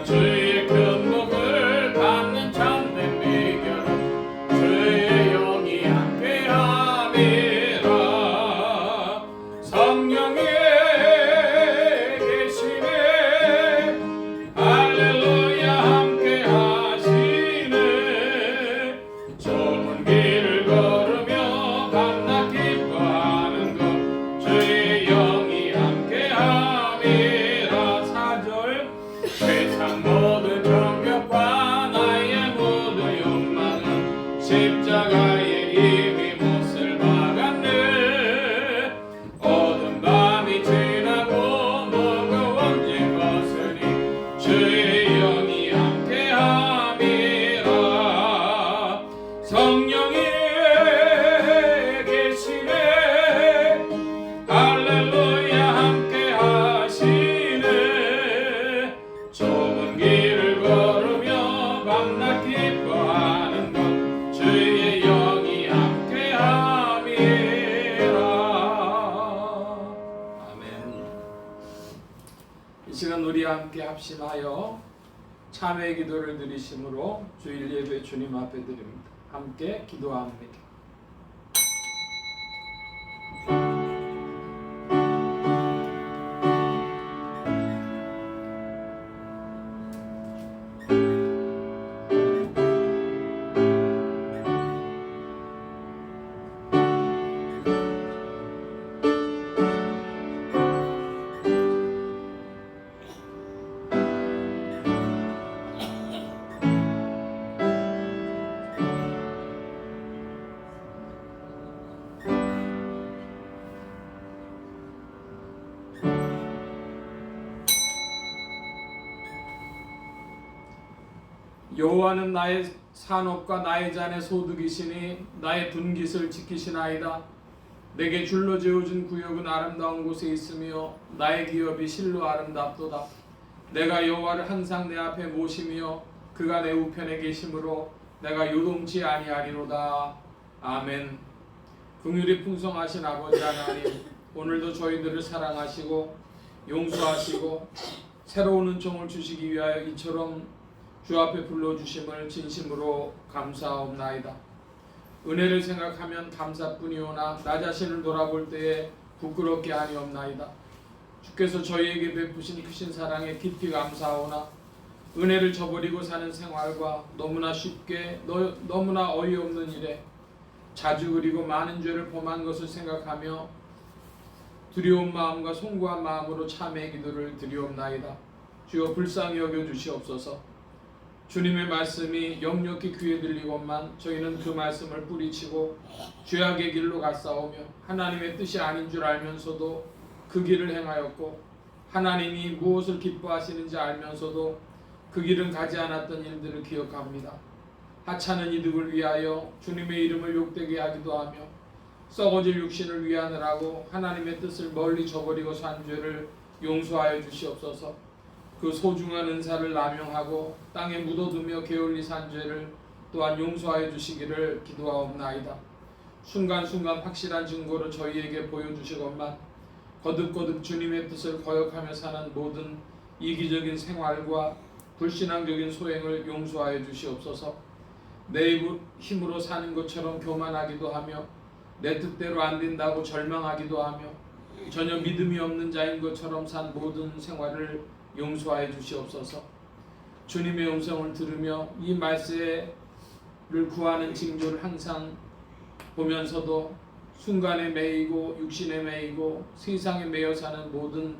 주의 큰 복을 받는 참된 비결은 주의 영이 함께함이라. 성령이 계시네. 할렐루야 함께하시네. 좁은 길을 걸으며 밤낮 기뻐하는 것 주의 영이 함께함이라. 4절 세상 모든 정욕과 나의 모든 욕망은 십자가에 이미 못을 박았네. 어두운 밤이 지나고 무거워진 것으니 주의 영이 함께함이라. 성령이 계시네. 할렐루야 함께하시네. 좁은 길을 걸으며 밤낮 기뻐하는 것 주의 영이 함께함이라. 아멘. 이 시간 우리 함께 합심하여 참회 기도를 드리심으로 주일 예배 주님 앞에 드립니다. 함께 기도합니다. 여호와는 나의 산업과 나의 잔의 소득이시니 나의 분깃을 지키시나이다. 내게 줄로 지어준 구역은 아름다운 곳에 있으며 나의 기업이 실로 아름답도다. 내가 여호와를 항상 내 앞에 모시며 그가 내 우편에 계심으로 내가 요동치 아니하리로다. 아멘. 긍휼이 풍성하신 아버지 하나님, 오늘도 저희들을 사랑하시고 용서하시고 새로운 은총을 주시기 위하여 이처럼 주 앞에 불러주심을 진심으로 감사옵나이다. 은혜를 생각하면 감사뿐이오나 나 자신을 돌아볼 때에 부끄럽게 아니옵나이다. 주께서 저희에게 베푸신 크신 사랑에 깊이 감사하오나 은혜를 저버리고 사는 생활과 너무나 쉽게 너무나 어이없는 일에 자주 그리고 많은 죄를 범한 것을 생각하며 두려운 마음과 송구한 마음으로 참회 기도를 드리옵나이다. 주여 불쌍히 여겨 주시옵소서. 주님의 말씀이 역력히 귀에 들리건만 저희는 그 말씀을 뿌리치고 죄악의 길로 갔사오며 하나님의 뜻이 아닌 줄 알면서도 그 길을 행하였고 하나님이 무엇을 기뻐하시는지 알면서도 그 길은 가지 않았던 일들을 기억합니다. 하찮은 이득을 위하여 주님의 이름을 욕되게 하기도 하며 썩어질 육신을 위하느라고 하나님의 뜻을 멀리 저버리고 산 죄를 용서하여 주시옵소서. 그 소중한 은사를 남용하고 땅에 묻어두며 게을리 산 죄를 또한 용서하여 주시기를 기도하옵나이다. 순간순간 확실한 증거로 저희에게 보여주시건만 거듭거듭 주님의 뜻을 거역하며 사는 모든 이기적인 생활과 불신앙적인 소행을 용서하여 주시옵소서. 내 힘으로 사는 것처럼 교만하기도 하며 내 뜻대로 안 된다고 절망하기도 하며 전혀 믿음이 없는 자인 것처럼 산 모든 생활을 용서하여 주시옵소서. 주님의 음성을 들으며 이 말씀을 구하는 징조를 항상 보면서도 순간에 매이고 육신에 매이고 세상에 매여 사는 모든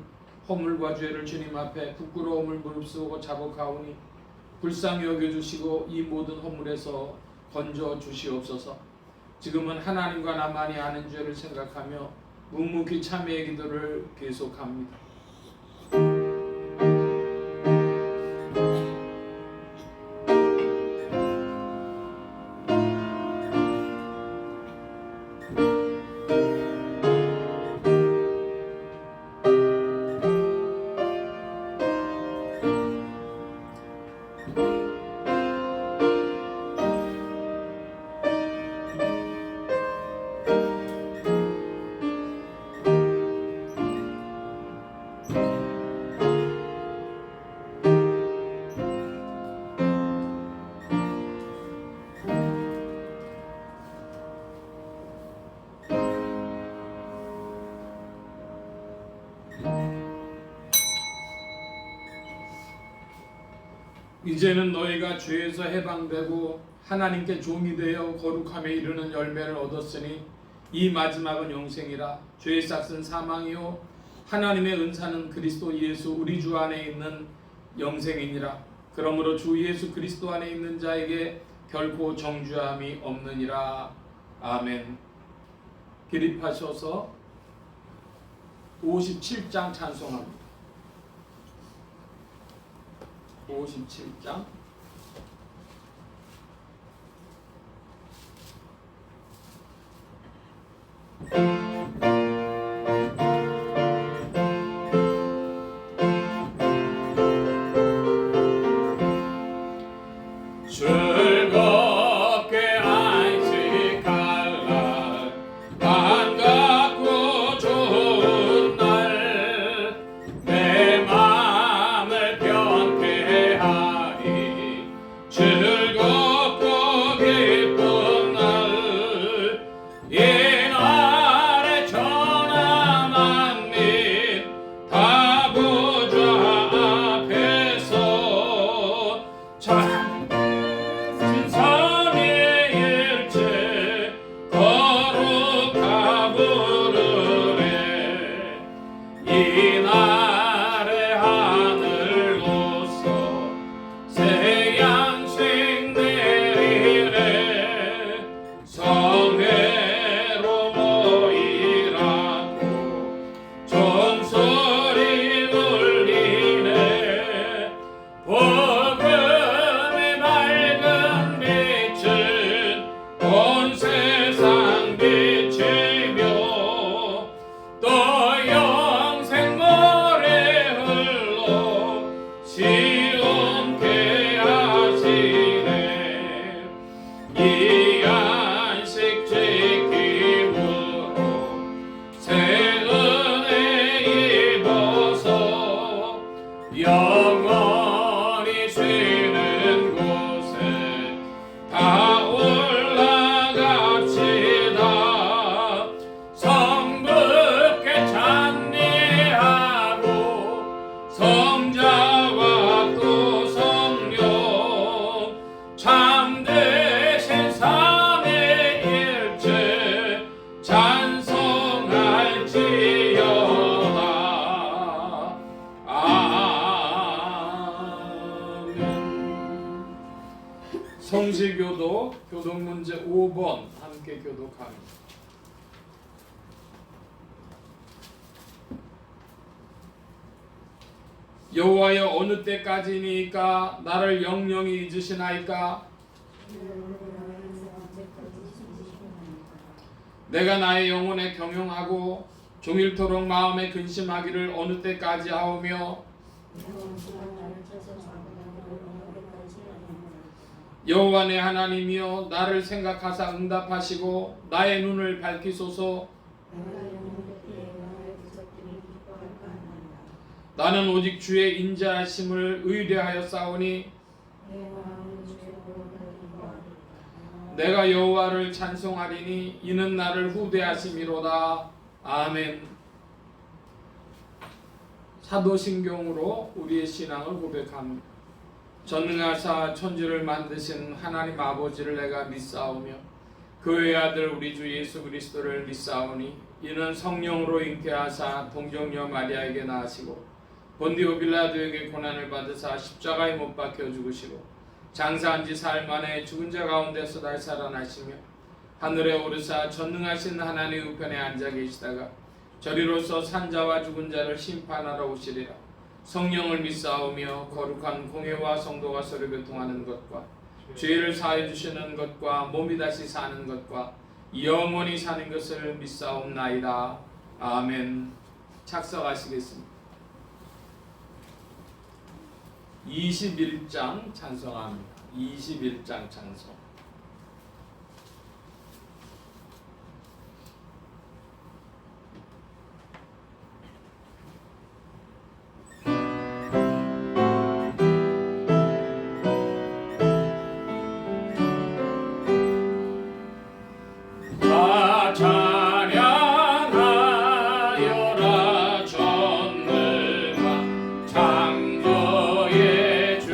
허물과 죄를 주님 앞에 부끄러움을 무릅쓰고 자복하오니 불쌍히 여겨주시고 이 모든 허물에서 건져 주시옵소서. 지금은 하나님과 나만이 아는 죄를 생각하며 묵묵히 참회의 기도를 계속합니다. 이제는 너희가 죄에서 해방되고 하나님께 종이 되어 거룩함에 이르는 열매를 얻었으니 이 마지막은 영생이라. 죄의 삭은 사망이요 하나님의 은사는 그리스도 예수 우리 주 안에 있는 영생이니라. 그러므로 주 예수 그리스도 안에 있는 자에게 결코 정죄함이 없느니라. 아멘. 기립하셔서 57장 찬송합니다. 57장. 즐겁게 안식할 날 반갑고 좋은 날 내 맘을 편케 하리 즐겁고 기쁜 날 이 날에 천하 만민 다 보좌 앞에서 삼위일체 거룩하 부르네. 이 날의 하늘로서 새 양식 내리네. 성회로 모이라고 종소리 울리네. 복음의 밝은 빛은 온 세상 비치며 또 영생 노래 흘러 시온케 하시네. 이 안식 지킴으로 새 은혜 입어서 영원히 쉬는 곳에 다 올라갑시다. 성부께 찬미하고 성자와 또 성령 참되신 삼위일체 찬송할지어다. 아멘. 성시교도 교독문제 5번 함께 교독합니다. 여호와여 어느 때까지니까 나를 영영히 잊으시나이까. 내가 나의 영혼에 경영하고 종일토록 마음에 근심하기를 어느 때까지 하오며. 여호와 내 하나님이여 나를 생각하사 응답하시고 나의 눈을 밝히소서. 나는 오직 주의 인자하심을 의뢰하여 싸우니 내가 여호와를 찬송하리니 이는 나를 후대하심이로다. 아멘. 사도신경으로 우리의 신앙을 고백합니다. 전능하사 천지를 만드신 하나님 아버지를 내가 믿사오며 그의 아들 우리 주 예수 그리스도를 믿사오니 이는 성령으로 잉태하사 동정녀 마리아에게 낳으시고 본디오 빌라도에게 고난을 받으사 십자가에 못 박혀 죽으시고 장사한 지 사흘 만에 죽은 자 가운데서 다시 살아나시며 하늘에 오르사 전능하신 하나님 우편에 앉아 계시다가 저리로서 산자와 죽은 자를 심판하러 오시리라. 성령을 믿사오며 거룩한 공회와 성도가 서로 교통하는 것과 죄를 사해 주시는 것과 몸이 다시 사는 것과 영원히 사는 것을 믿사옵나이다. 아멘. 착석하시겠습니다. 21장 찬송합니다. 21장 찬송. 찬양하여라 전능한 창조의 주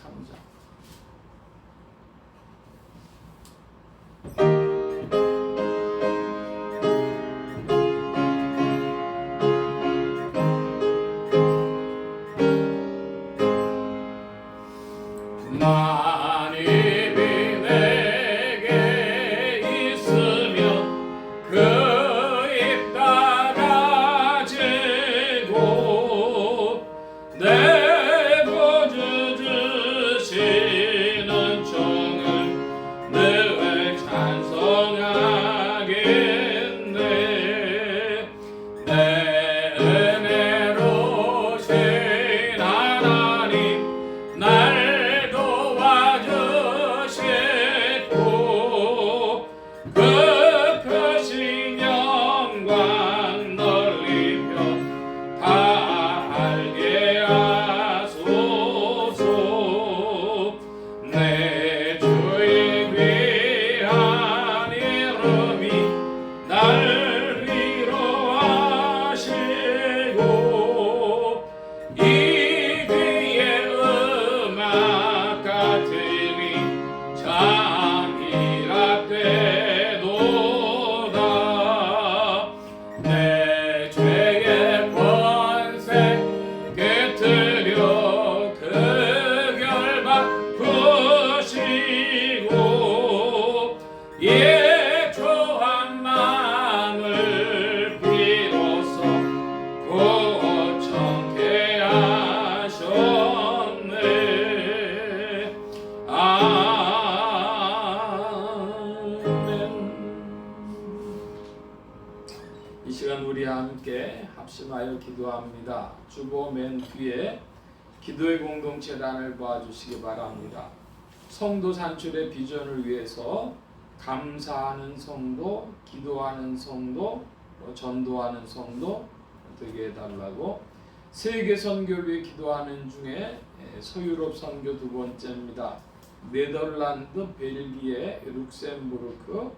3장. 만입이 내게 있으면 그 입 닫아지고 내 구주 주시는 정을 늘 찬송하겠네. 내 은혜로우신 하나님 날 도와주시고 그 크신 영광 넓히며 다 알게 하소서. 내 주의 귀한 이름이 날 위로하시고 이 귀의 음악 같으니 잠이라 되도다. 내 죄의 권세 깨뜨려 그 결박 푸시고 예초한 마음을 비로소 고청케 하셨네. 아멘. 이 시간 우리 함께 합심하여 기도합니다. 주보 맨 뒤에 기도의 공동체단을 봐주시기 바랍니다. 성도 산출의 비전을 위해서 감사하는 성도, 기도하는 성도, 전도하는 성도 되게 해달라고. 세계 선교를 위해 기도하는 중에 서유럽 선교 두 번째입니다. 네덜란드, 벨기에, 룩셈부르크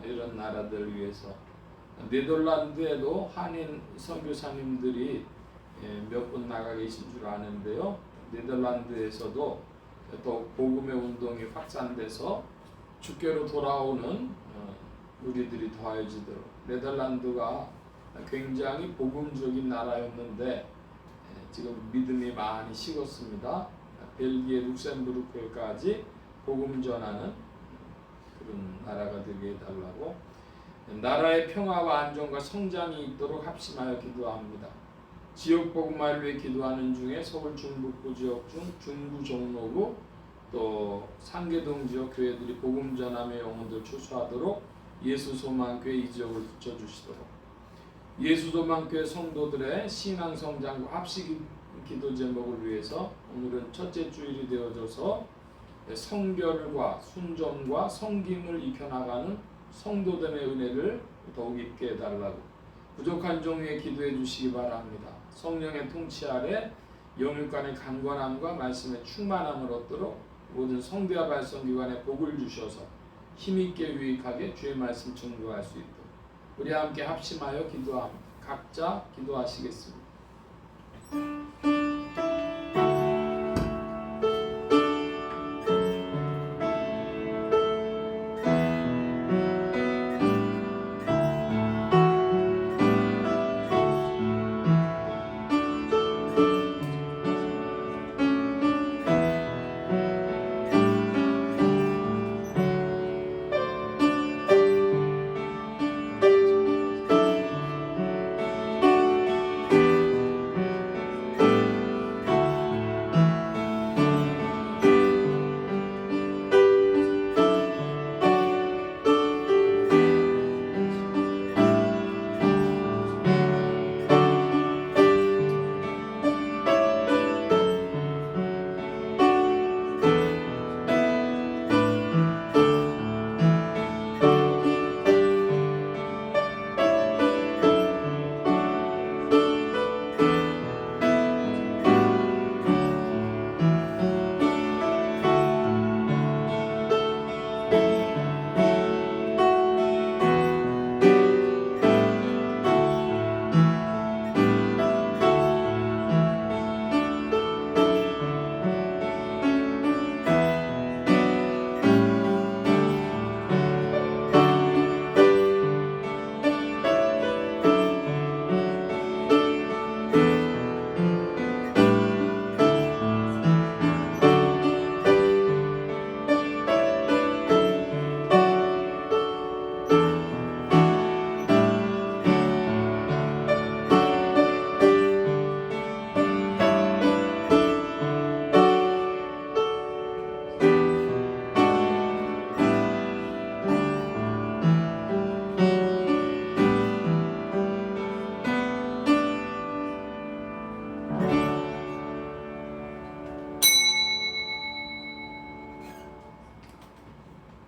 이런 나라들을 위해서. 네덜란드에도 한인 선교사님들이 몇 분 나가 계신 줄 아는데요. 네덜란드에서도 또 복음의 운동이 확산돼서 주께로 돌아오는 우리들이 더해지도록. 네덜란드가 굉장히 복음적인 나라였는데 지금 믿음이 많이 식었습니다. 벨기에, 룩셈부르크까지 복음 전하는 그런 나라가 되게 해달라고. 나라의 평화와 안정과 성장이 있도록 합심하여 기도합니다. 지역 복음화를 위해 기도하는 중에 서울 중북부 지역 중 중구 종로구 또 상계동 지역 교회들이 복음 전함의 영혼들 추수하도록 예수소망교회 이 지역을 붙여주시도록. 예수소망교회 성도들의 신앙 성장과 합식 기도 제목을 위해서 오늘은 첫째 주일이 되어져서 성결과 순종과 성김을 익혀나가는 성도됨의 은혜를 더욱 입게 해달라고. 부족한 종 위에 기도해 주시기 바랍니다. 성령의 통치 아래 영육간의 강건함과 말씀의 충만함을 얻도록 모든 성대와 발성기관에 복을 주셔서 힘있게 유익하게 주의 말씀 증거할 수 있도록 우리 함께 합심하여 기도합니다. 각자 기도하시겠습니다.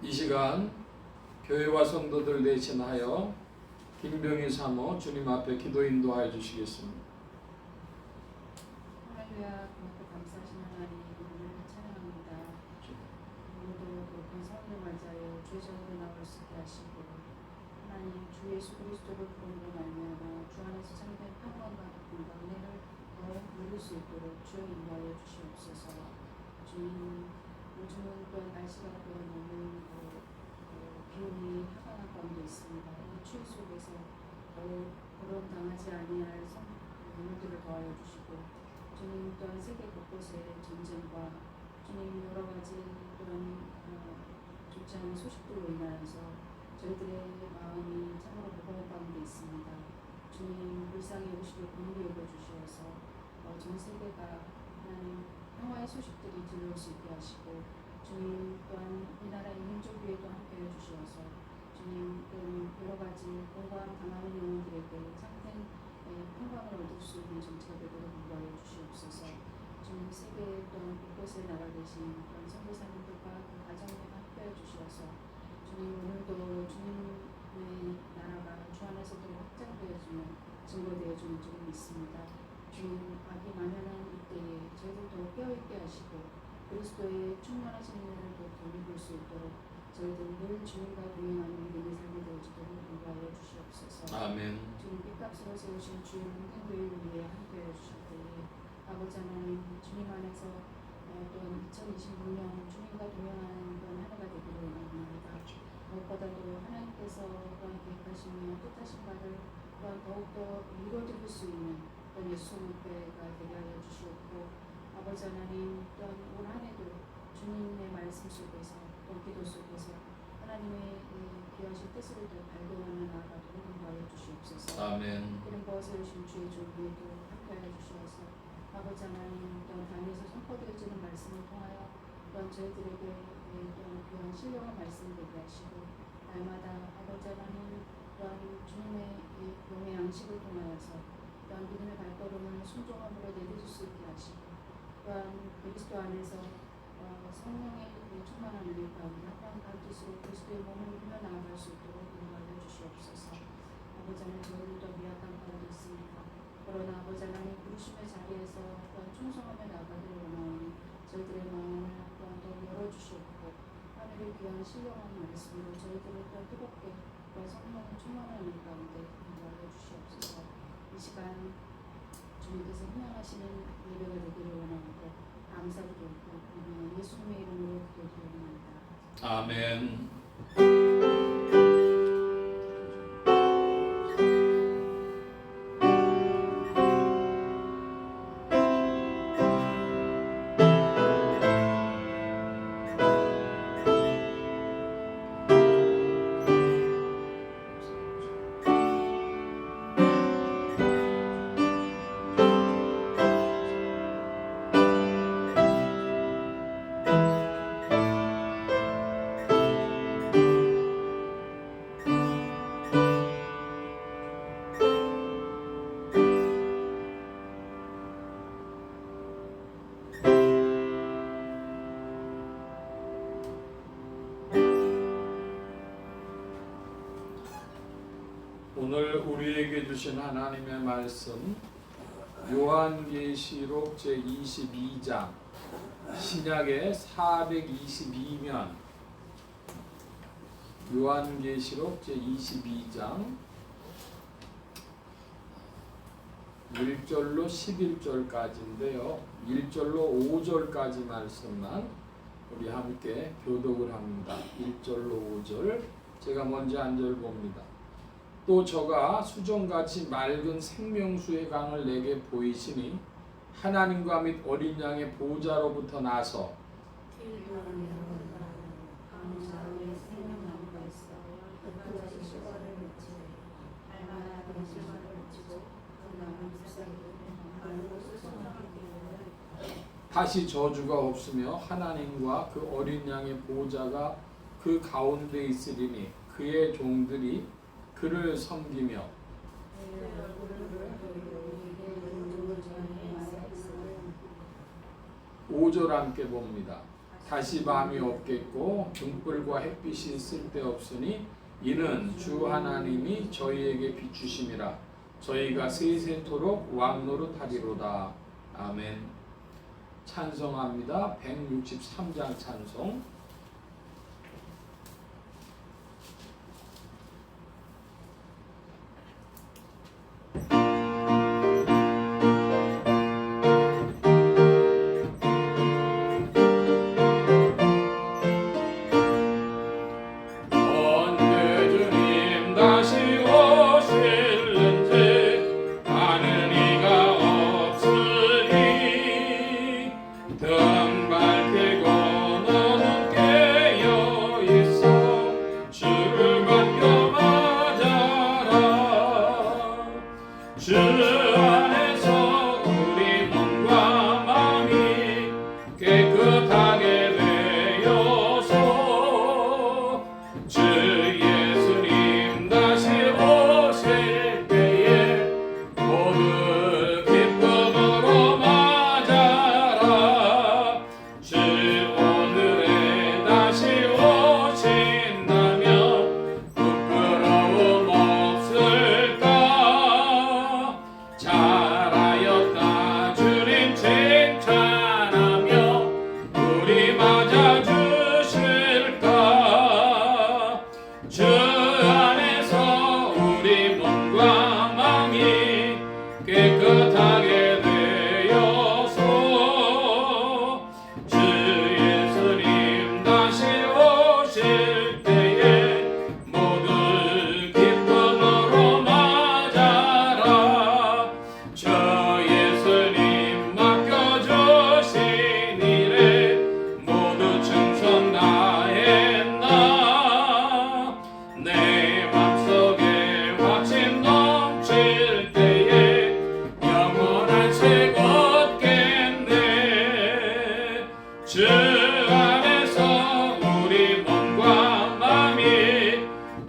이 시간 교회와 성도들 대신하여 김병희 사모 주님 앞에 기도 인도하여 주시겠습니다. 할렐루야, 고맙고 감사하신 하나님, 오늘 찬양합니다. 오늘도 높은 성령 맞아요. 죄전으로 나올 수 있게 하시고, 하나님 주 예수 그리스도를 부름으로 말미암아 주 안에서 참된 평안과 기쁨과 은혜를 더 누릴 수 있도록 주여 인도하여 주시옵소서. 주님, 요즘은 또 날씨가 너무 기온이 하강한 가운데 있습니다. 이 추위 속에서 보름 당하지 아니할 성도들을 더하여 주시고, 주님 또한 세계 곳곳의 전쟁과 주님 여러 가지 또한 좋지 않은 소식들로 인하여서 저희들의 마음이 참으로 무거운 가운데 있습니다. 주님 불쌍히 오시고 긍휼히 여겨 주시어서 전 세계가 하나님 평화의 소식들이 들려올 수 있게 하시고, 주님 또한 이 나라의 민족 위에도 함께해 주시어서 주님 여러 가지 공고함 당하는 영혼들에게 참된 평강을 얻을 수 있는 정체가 되도록 인도하여 주시옵소서. 주님 세계 또한 곳곳에 나가 계신 그런 선교사님들과 그 가정에 함께해 주시어서 주님 오늘도 주님의 나라가 주 안에서도 확장되어지는 증거되어지는 줄 믿습니다. 주님 악이 만연한 이때에 저희들도 깨어있게 하시고 그리스도의 충만하신 은혜를 더 돌입을 수 있도록 저희들 늘 주님과 동행하는 믿음의 삶이 되어지도록 인도하여 주시옵소서. 아멘. 주님 빚값으로 세우신 주의 모든 교회를 위해 함께해 주실 때에 아버지 하나님 주님 안에서 또한 2026년 주님과 동행하는 그런 한 해가 되기를 원합니다. 무엇보다도 하나님께서 또한 계획하시며 뜻하신 바를 또한 더욱더 이루어드릴 수 있는 그런 예수 교회가 되게 하여 주시옵고, 아버지 하나님 또한 올 한 해도 주님의 말씀 속에서 또 기도 속에서 하나님의 귀하신 뜻을 더 발견하는 나아가도록 인도하여 주시옵소서. 아멘. 이런 것을 오신 주의 종교에도 함께하여 주시어서 아버지 하나님 또한 당에서 선포되어지는 말씀을 통하여 또한 저희들에게 또한 귀한 신령한 말씀을 되게 하시고, 날마다 아버지 하나님 또한 주님의 용의 양식을 통하여서 또한 믿음의 발걸음을 순종함으로 내딛을 수 있게 하시고, 또한 그리스도 안에서 성령의 충만한 은혜 가운데 합당한 뜻으로 그리스도의 몸을 이루며 나아갈 수 있도록 인도하여 주시옵소서. 아버지 하나님 저희들도 미약한 가운데 있습니다. 그러나 아버지 하나님 부르심의 자리에서 또한 충성하며 나아가기를 원하오니 저희들의 마음을 또한 더 열어주시옵고, 하늘의 귀한 신령한 말씀으로 저희들을 또한 뜨겁게 또한 성령의 충만한 은혜 가운데 인도하여 주시옵소서. 이 시간 주님께서 희망하시는 예배가 되기를 원하고 감사드리고 예수님의 이름으로 기도드립니다. 아멘. 오늘 우리에게 주신 하나님의 말씀 요한계시록 제22장 신약의 422면 요한계시록 제22장 1절로 11절까지인데요. 1절로 5절까지 말씀만 우리 함께 교독을 합니다. 1절로 5절 제가 먼저 한 절 봅니다. 또 저가 수정같이 맑은 생명수의 강을 내게 보이시니 하나님과 및 어린 양의 보좌로부터 나서 다시 저주가 없으며 하나님과 그 어린 양의 보좌가 그 가운데 있으리니 그의 종들이 그를 섬기며 5절 함께 봅니다. 다시 밤이 없겠고 등불과 햇빛이 쓸데없으니 이는 주 하나님이 저희에게 비추심이라. 저희가 세세토록 왕노릇하리로다. 아멘. 찬송합니다. 163장 찬송. 언제 주님 다시 오실는지 아는 이가 없으니 등 밝히고 너는 깨어 있어 주를 반겨 맞아라. 주 안에서 우리 몸과 마음이 깨끗하게 되어서 주 예수님 다시 오실 때에 모두 기쁨으로 맞아라. 주 오늘에 다시 오신다면 부끄러움 없을까. 잘하였다 주님 칭찬하며 우리 맞아주실까. 주 안에서 우리 몸과 마음이 깨끗하게 되어서 주 예수님 다시 오실 때에 모두 기쁨으로 맞아라. 저 예수님 맡겨주신 일에 모두 충성 다했나. 내 맘속에 확신 넘칠 때에 영원한 색 얻겠네. 주 안에서 우리 몸과 마음이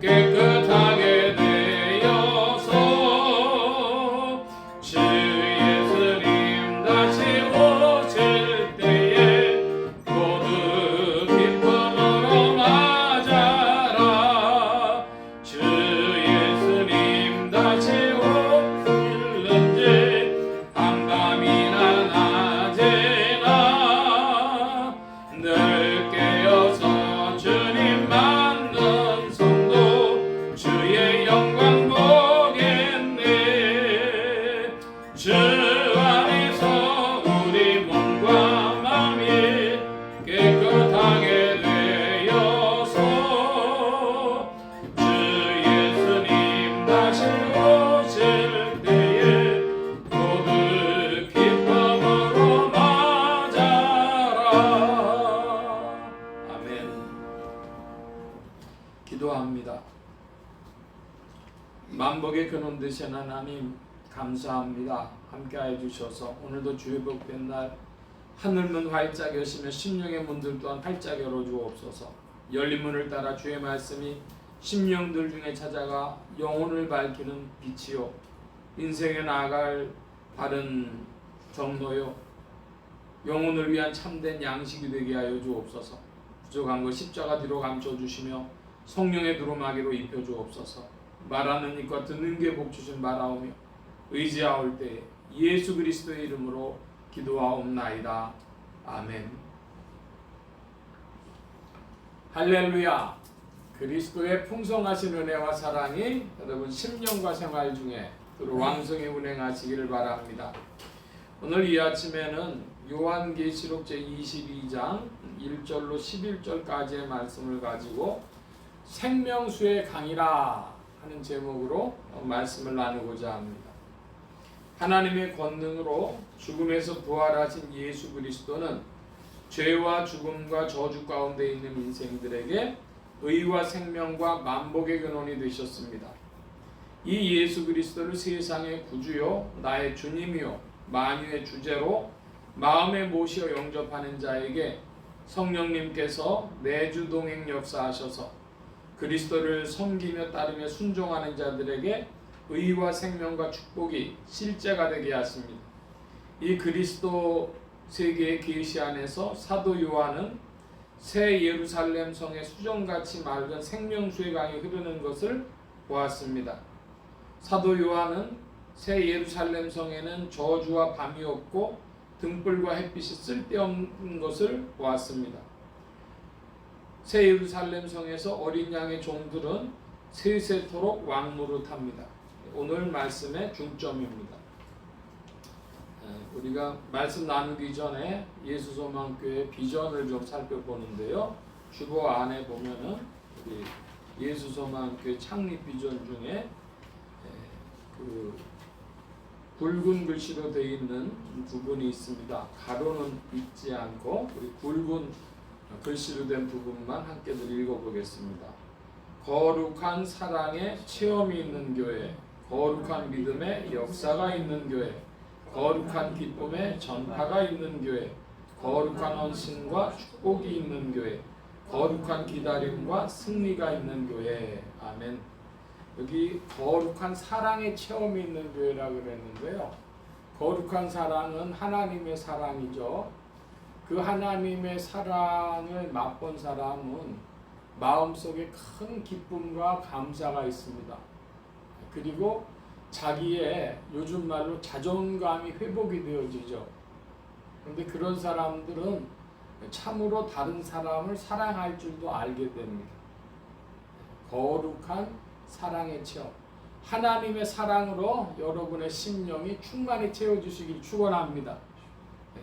깨끗하게 되어서 주 예수님 다시 오실 때에 모두 기쁨으로 맞아라. 주 예수님 다시 오실는지 한밤이나 낮에나 늘 깨어서 주님 만난 성도 주의 영광 보겠네. 주 안에서 우리 몸과 마음이 깨끗하게 되어서 주 예수님 다시 오실 때에 모두 기쁨으로 맞아라. 아멘. 기도합니다. 만복의 근원 되신 하나님 감사합니다. 함께하여 주셔서 오늘도 주의 복된 날 하늘문 활짝 여시며 심령의 문들 또한 활짝 열어 주옵소서. 열린 문을 따라 주의 말씀이 심령들 중에 찾아가 영혼을 밝히는 빛이요 인생에 나아갈 바른 정로요 영혼을 위한 참된 양식이 되게 하여 주옵소서. 부족한 것 십자가 뒤로 감춰주시며 성령의 두루마기로 입혀주옵소서. 말하는 입과 듣는 게 복주신 바라오며 의지하올 때에 예수 그리스도의 이름으로 기도하옵나이다. 아멘. 할렐루야. 그리스도의 풍성하신 은혜와 사랑이 여러분 심령과 생활 중에 왕성히 운행하시기를 바랍니다. 오늘 이 아침에는 요한계시록 제22장 1절로 11절까지의 말씀을 가지고 생명수의 강이라 하는 제목으로 말씀을 나누고자 합니다. 하나님의 권능으로 죽음에서 부활하신 예수 그리스도는 죄와 죽음과 저주 가운데 있는 인생들에게 의와 생명과 만복의 근원이 되셨습니다. 이 예수 그리스도를 세상의 구주요 나의 주님이요 만유의 주제로 마음에 모시어 영접하는 자에게 성령님께서 내주 동행 역사하셔서 그리스도를 섬기며 따르며 순종하는 자들에게 의와 생명과 축복이 실제가 되게 하십니다. 이 그리스도 세계의 계시 안에서 사도 요한은 새 예루살렘 성에 수정같이 맑은 생명수의 강이 흐르는 것을 보았습니다. 사도 요한은 새 예루살렘 성에는 저주와 밤이 없고 등불과 햇빛이 쓸데없는 것을 보았습니다. 새 예루살렘 성에서 어린 양의 종들은 세세토록 왕노릇합니다. 오늘 말씀의 중점입니다. 우리가 말씀 나누기 전에 예수소망교회 비전을 좀 살펴보는데요. 주보 안에 보면은 우리 예수소망교회 창립 비전 중에 그 굵은 글씨로 되어 있는 부분이 있습니다. 가로는 있지 않고 우리 굵은 글씨로 된 부분만 함께 읽어보겠습니다. 거룩한 사랑의 체험이 있는 교회, 거룩한 믿음의 역사가 있는 교회, 거룩한 기쁨의 전파가 있는 교회, 거룩한 헌신과 축복이 있는 교회, 거룩한 기다림과 승리가 있는 교회. 아멘. 여기 거룩한 사랑의 체험이 있는 교회라고 그랬는데요. 거룩한 사랑은 하나님의 사랑이죠. 그 하나님의 사랑을 맛본 사람은 마음속에 큰 기쁨과 감사가 있습니다. 그리고 자기의 요즘 말로 자존감이 회복이 되어지죠. 그런데 그런 사람들은 참으로 다른 사람을 사랑할 줄도 알게 됩니다. 거룩한 사랑의 체험. 하나님의 사랑으로 여러분의 심령이 충만히 채워주시길 축원합니다.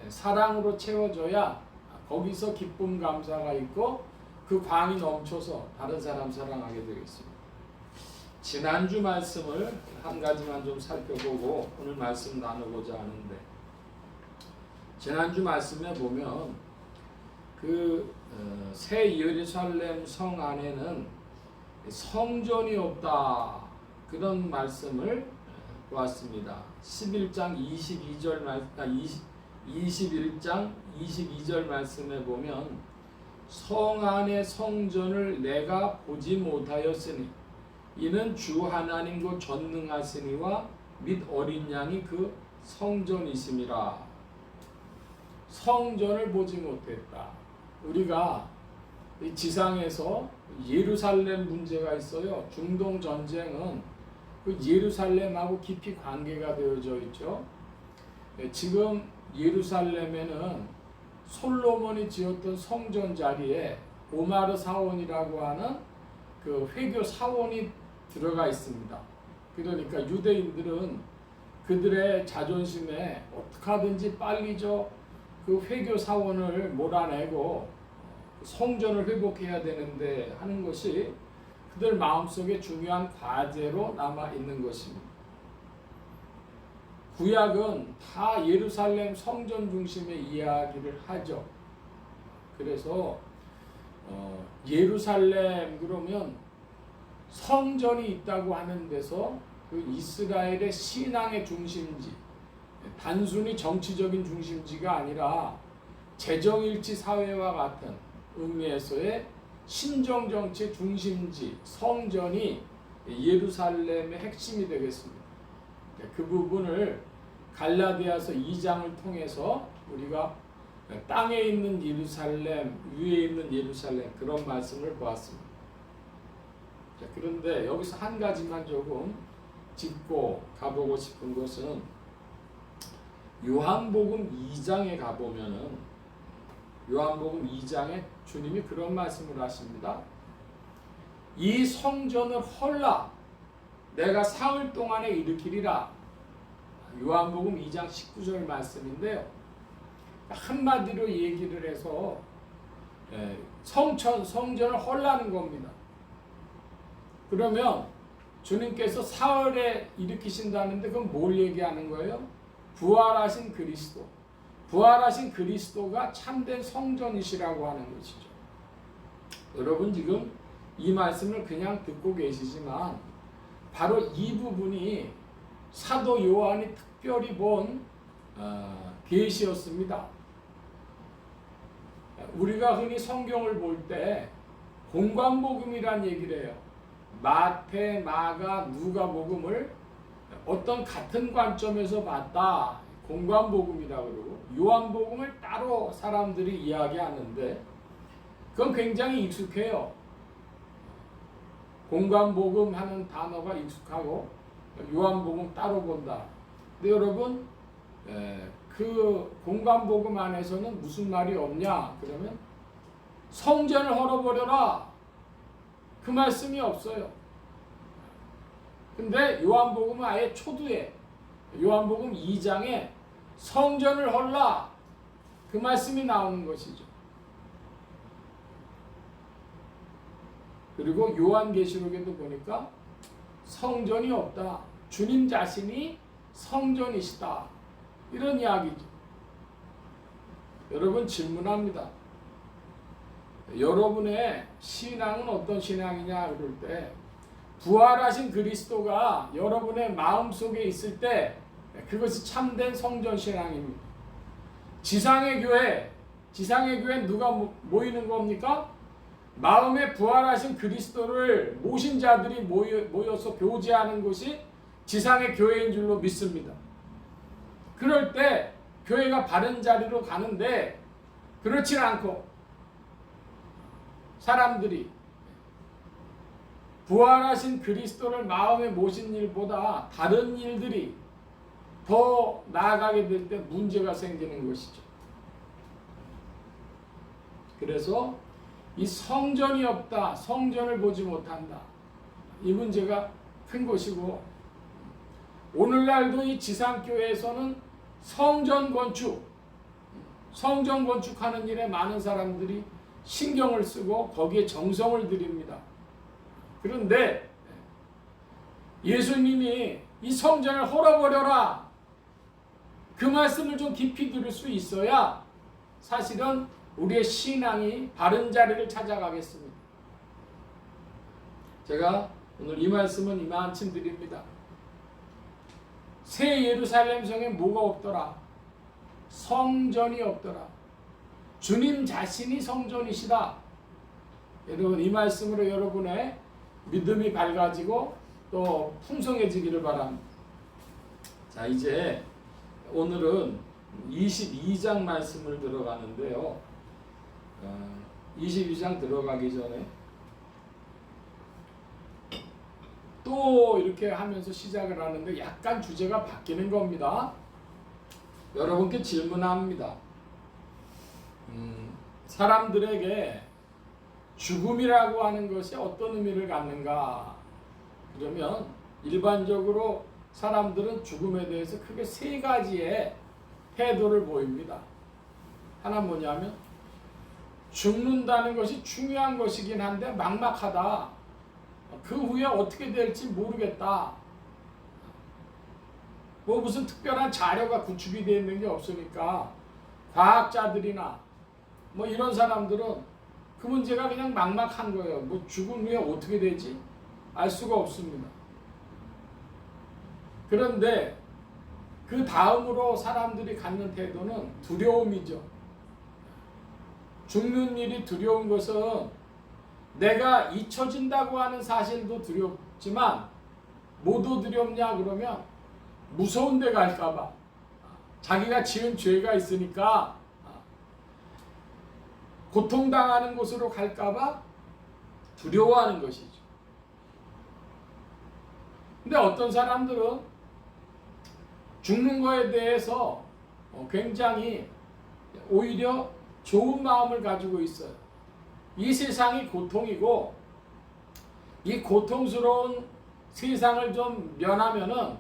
사랑으로 채워져야 거기서 기쁨 감사가 있고 그 광이 넘쳐서 다른 사람 사랑하게 되겠습니다. 지난주 말씀을 한 가지만 좀 살펴보고 오늘 말씀 나누고자 하는데, 지난주 말씀에 보면 그 새 예루살렘 성 안에는 성전이 없다, 그런 말씀을 보았습니다. 11장 21장 22절 말씀에 보면 성 안의 성전을 내가 보지 못하였으니 이는 주 하나님 곧 전능하시니와 및 어린 양이 그 성전이심이라. 성전을 보지 못했다. 우리가 이 지상에서 예루살렘 문제가 있어요. 중동 전쟁은 그 예루살렘하고 깊이 관계가 되어져 있죠. 지금 예루살렘에는 솔로몬이 지었던 성전 자리에 오마르 사원이라고 하는 그 회교 사원이 들어가 있습니다. 그러니까 유대인들은 그들의 자존심에 어떻게 하든지 빨리 그 회교 사원을 몰아내고 성전을 회복해야 되는데 하는 것이 그들 마음속에 중요한 과제로 남아 있는 것입니다. 구약은 다 예루살렘 성전 중심의 이야기를 하죠. 그래서 예루살렘 그러면 성전이 있다고 하는 데서 그 이스라엘의 신앙의 중심지, 단순히 정치적인 중심지가 아니라 재정일치 사회와 같은 의미에서의 신정정치 중심지 성전이 예루살렘의 핵심이 되겠습니다. 그 부분을 갈라디아서 2장을 통해서 우리가 땅에 있는 예루살렘, 위에 있는 예루살렘, 그런 말씀을 보았습니다. 그런데 여기서 한 가지만 조금 짚고 가보고 싶은 것은 요한복음 2장에 가보면은 요한복음 2장에 주님이 그런 말씀을 하십니다. 이 성전을 헐라 내가 사흘 동안에 일으키리라. 요한복음 2장 19절 말씀인데요. 한마디로 얘기를 해서 성전을 헐라는 겁니다. 그러면 주님께서 사흘에 일으키신다는데 그건 뭘 얘기하는 거예요? 부활하신 그리스도. 부활하신 그리스도가 참된 성전이시라고 하는 것이죠. 여러분 지금 이 말씀을 그냥 듣고 계시지만 바로 이 부분이 사도 요한이 특별히 본 계시였습니다. 우리가 흔히 성경을 볼 때 공관복음이란 얘기를 해요. 마태, 마가, 누가복음을 어떤 같은 관점에서 봤다. 공관복음이라고 그러고 요한복음을 따로 사람들이 이야기하는데 그건 굉장히 익숙해요. 공관복음 하는 단어가 익숙하고 요한복음 따로 본다. 근데 여러분 그 공관복음 안에서는 무슨 말이 없냐? 그러면 성전을 헐어버려라. 그 말씀이 없어요. 근데 요한복음은 아예 초두에 요한복음 2장에 성전을 헐라. 그 말씀이 나오는 것이죠. 그리고 요한계시록에도 보니까 성전이 없다. 주님 자신이 성전이시다. 이런 이야기죠. 여러분 질문합니다. 여러분의 신앙은 어떤 신앙이냐 그럴 때 부활하신 그리스도가 여러분의 마음속에 있을 때 그것이 참된 성전 신앙입니다. 지상의 교회 누가 모이는 겁니까? 마음에 부활하신 그리스도를 모신 자들이 모여서 교제하는 것이 지상의 교회인 줄로 믿습니다. 그럴 때 교회가 바른 자리로 가는데 그렇지 않고 사람들이 부활하신 그리스도를 마음에 모신 일보다 다른 일들이 더 나아가게 될 때 문제가 생기는 것이죠. 그래서 이 성전이 없다, 성전을 보지 못한다, 이 문제가 큰 것이고, 오늘날도 이 지상교회에서는 성전 건축하는 일에 많은 사람들이 신경을 쓰고 거기에 정성을 들입니다. 그런데 예수님이 이 성전을 헐어버려라, 그 말씀을 좀 깊이 들을 수 있어야 사실은 우리의 신앙이 바른 자리를 찾아가겠습니다. 제가 오늘 이 말씀은 이만큼 드립니다. 새 예루살렘 성에 뭐가 없더라? 성전이 없더라. 주님 자신이 성전이시다. 여러분 이 말씀으로 여러분의 믿음이 밝아지고 또 풍성해지기를 바랍니다. 자, 이제 오늘은 22장 말씀을 들어가는데요. 22장 들어가기 전에 또 이렇게 하면서 시작을 하는데 약간 주제가 바뀌는 겁니다. 여러분께 질문합니다. 사람들에게 죽음이라고 하는 것이 어떤 의미를 갖는가? 그러면 일반적으로 사람들은 죽음에 대해서 크게 세 가지의 태도를 보입니다. 하나 뭐냐면 죽는다는 것이 중요한 것이긴 한데 막막하다. 그 후에 어떻게 될지 모르겠다. 뭐 무슨 특별한 자료가 구축이 되어 있는 게 없으니까 과학자들이나 뭐 이런 사람들은 그 문제가 그냥 막막한 거예요. 뭐 죽은 후에 어떻게 되지? 알 수가 없습니다. 그런데 그 다음으로 사람들이 갖는 태도는 두려움이죠. 죽는 일이 두려운 것은 내가 잊혀진다고 하는 사실도 두렵지만 뭐도 두렵냐 그러면 무서운 데 갈까봐, 자기가 지은 죄가 있으니까 고통당하는 곳으로 갈까봐 두려워하는 것이죠. 근데 어떤 사람들은 죽는 거에 대해서 굉장히 오히려 좋은 마음을 가지고 있어요. 이 세상이 고통이고 이 고통스러운 세상을 좀 면하면은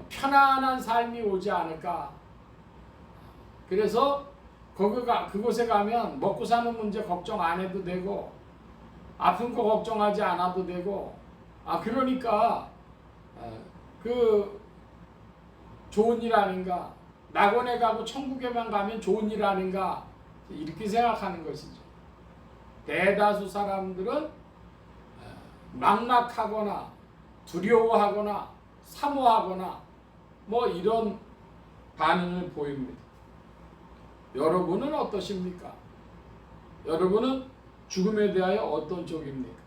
편안한 삶이 오지 않을까. 그래서 그곳에 가면 먹고 사는 문제 걱정 안 해도 되고 아픈 거 걱정하지 않아도 되고, 그러니까 그 좋은 일 아닌가, 낙원에 가고 천국에만 가면 좋은 일 아닌가, 이렇게 생각하는 것이죠. 대다수 사람들은 막막하거나 두려워하거나 사모하거나 뭐 이런 반응을 보입니다. 여러분은 어떠십니까? 여러분은 죽음에 대하여 어떤 쪽입니까?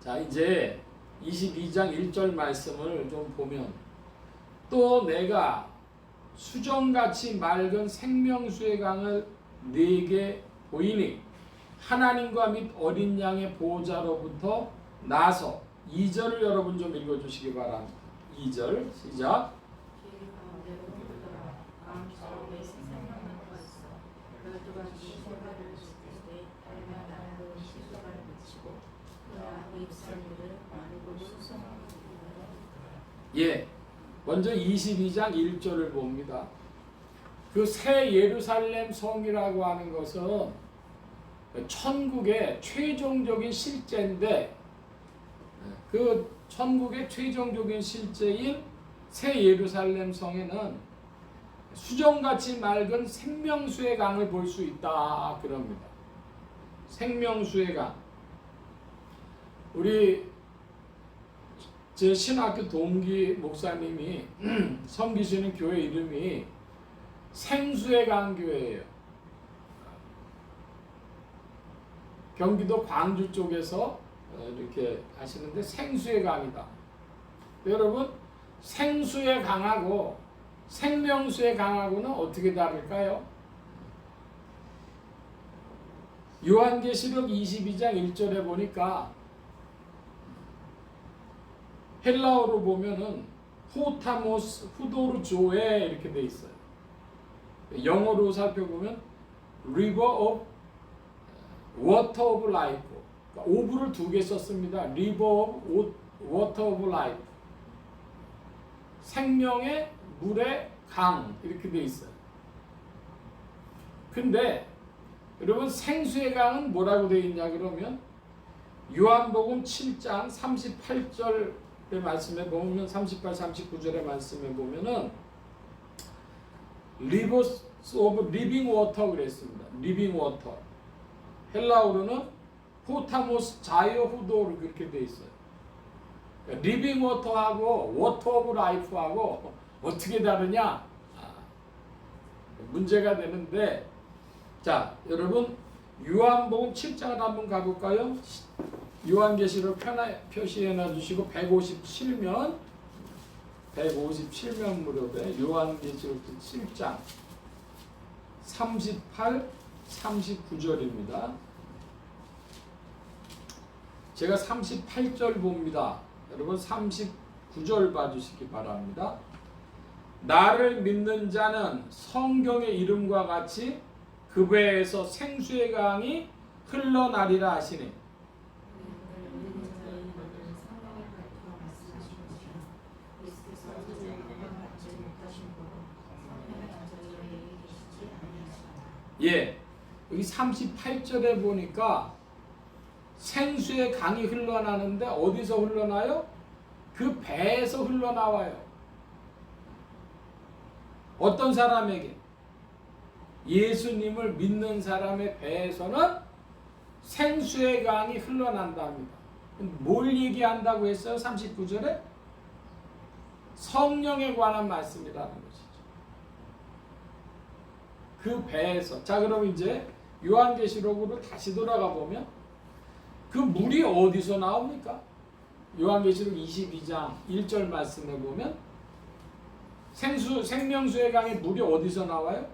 자, 이제 22장 1절 말씀을 좀 보면, 또 내가 수정같이 맑은 생명수의 강을 네게 보이니 하나님과 및 어린 양의 보호자로부터 나서 2절을 여러분 좀 읽어주시기 바랍니다. 2절 시작. 예, 먼저 22장 1절을 봅니다. 그 새 예루살렘 성이라고 하는 것은 천국의 최종적인 실제인데, 그 천국의 최종적인 실제인 새 예루살렘 성에는 수정같이 맑은 생명수의 강을 볼 수 있다 그럽니다. 생명수의 강. 우리 제 신학교 동기 목사님이 섬기시는 교회 이름이 생수의 강 교회예요. 경기도 광주 쪽에서 이렇게 하시는데 생수의 강이다. 여러분, 생수의 강하고 생명수의 강하고는 어떻게 다를까요? 요한계시록 22장 1절에 보니까 헬라어로 보면은 호타모스 후도르 조에 이렇게 돼 있어요. 영어로 살펴보면 River of Water of Life. 그러니까 오브를 두 개 썼습니다. River of Water of Life. 생명의 물의 강 이렇게 돼 있어요. 근데 여러분 생수의 강은 뭐라고 돼 있냐 그러면 요한복음 7장 38절의 말씀에 보면 38, 39절의 말씀에 보면은 Rivers of Living Water 그랬습니다. Living Water. 헬라어로는 포타모스 자이오 후도르 그렇게 돼 있어요. 리빙 워터하고 워터 오브 라이프하고 어떻게 다르냐? 문제가 되는데, 자 여러분 요한복음 7장을 한번 가볼까요? 요한계시록 표시해놔 주시고 157면 무렵에 요한계시록 7장 38, 39절입니다. 제가 38절 봅니다. 여러분 39절 봐주시기 바랍니다. 나를 믿는 자는 성경의 이름과 같이 그 배에서 생수의 강이 흘러나리라 하시니. 예, 여기 38절에 보니까 생수의 강이 흘러나는데 어디서 흘러나요? 그 배에서 흘러나와요. 어떤 사람에게? 예수님을 믿는 사람의 배에서는 생수의 강이 흘러난답니다. 뭘 얘기한다고 했어요? 39절에? 성령에 관한 말씀이라는 것이죠. 그 배에서. 자, 그럼 이제 요한계시록으로 다시 돌아가 보면 그 물이 어디서 나옵니까? 요한계시록 22장 1절 말씀에 보면 생명수의 강의 물이 어디서 나와요?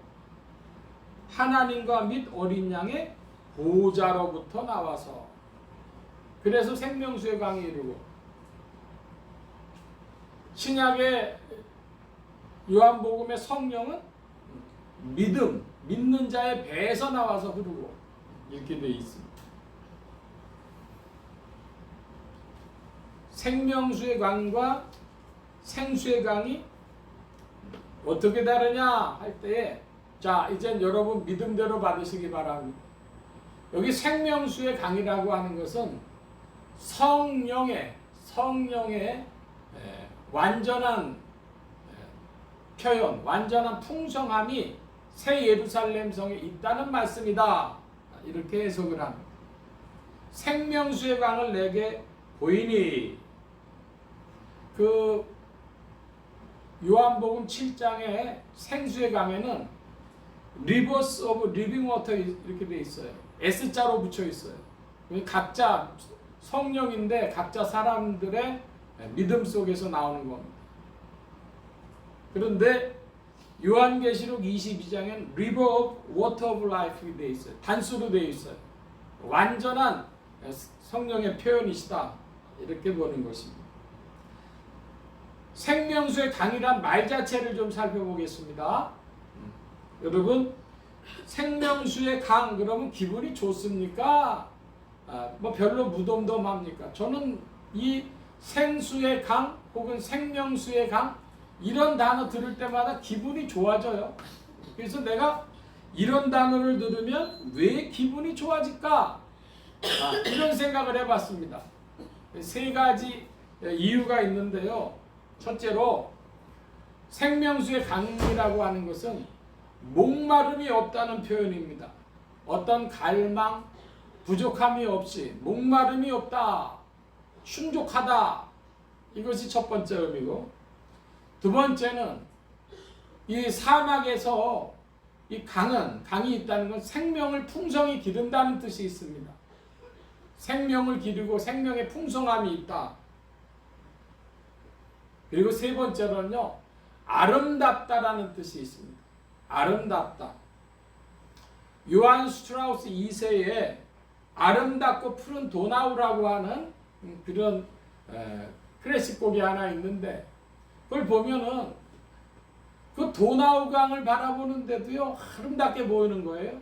하나님과 및 어린 양의 보호자로부터 나와서. 그래서 생명수의 강이 이르고, 신약의 요한복음의 성령은 믿는 자의 배에서 나와서 흐르고 이렇게 되어 있습니다. 생명수의 강과 생수의 강이 어떻게 다르냐 할 때에, 자 이제 여러분 믿음대로 받으시기 바랍니다. 여기 생명수의 강이라고 하는 것은 성령의 완전한 표현, 완전한 풍성함이 새 예루살렘 성에 있다는 말씀이다. 이렇게 해석을 합니다. 생명수의 강을 내게 보이니, 그 요한복음 7장의 생수의 강에는 Rivers of Living Water 이렇게 돼 있어요. S자로 붙여 있어요. 각자 성령인데 각자 사람들의 믿음 속에서 나오는 겁니다. 그런데 요한계시록 22장엔 River of Water of Life이 돼 있어요. 단수로 돼 있어요. 완전한 성령의 표현이시다 이렇게 보는 것입니다. 생명수의 강이란 말 자체를 좀 살펴보겠습니다. 여러분 생명수의 강 그러면 기분이 좋습니까? 뭐 별로 무덤덤합니까? 저는 이 생수의 강 혹은 생명수의 강 이런 단어 들을 때마다 기분이 좋아져요. 그래서 내가 이런 단어를 들으면 왜 기분이 좋아질까? 이런 생각을 해봤습니다. 세 가지 이유가 있는데요. 첫째로 생명수의 강이라고 하는 것은 목마름이 없다는 표현입니다. 어떤 갈망, 부족함이 없이 목마름이 없다, 충족하다, 이것이 첫 번째 의미고, 두 번째는 이 사막에서 이 강이 있다는 건 생명을 풍성히 기른다는 뜻이 있습니다. 생명을 기르고 생명의 풍성함이 있다. 그리고 세 번째로는요, 아름답다라는 뜻이 있습니다. 아름답다. 요한 슈트라우스 2세에 아름답고 푸른 도나우라고 하는 그런 클래식 곡이 하나 있는데, 그걸 보면은 그 도나우강을 바라보는데도요 아름답게 보이는 거예요.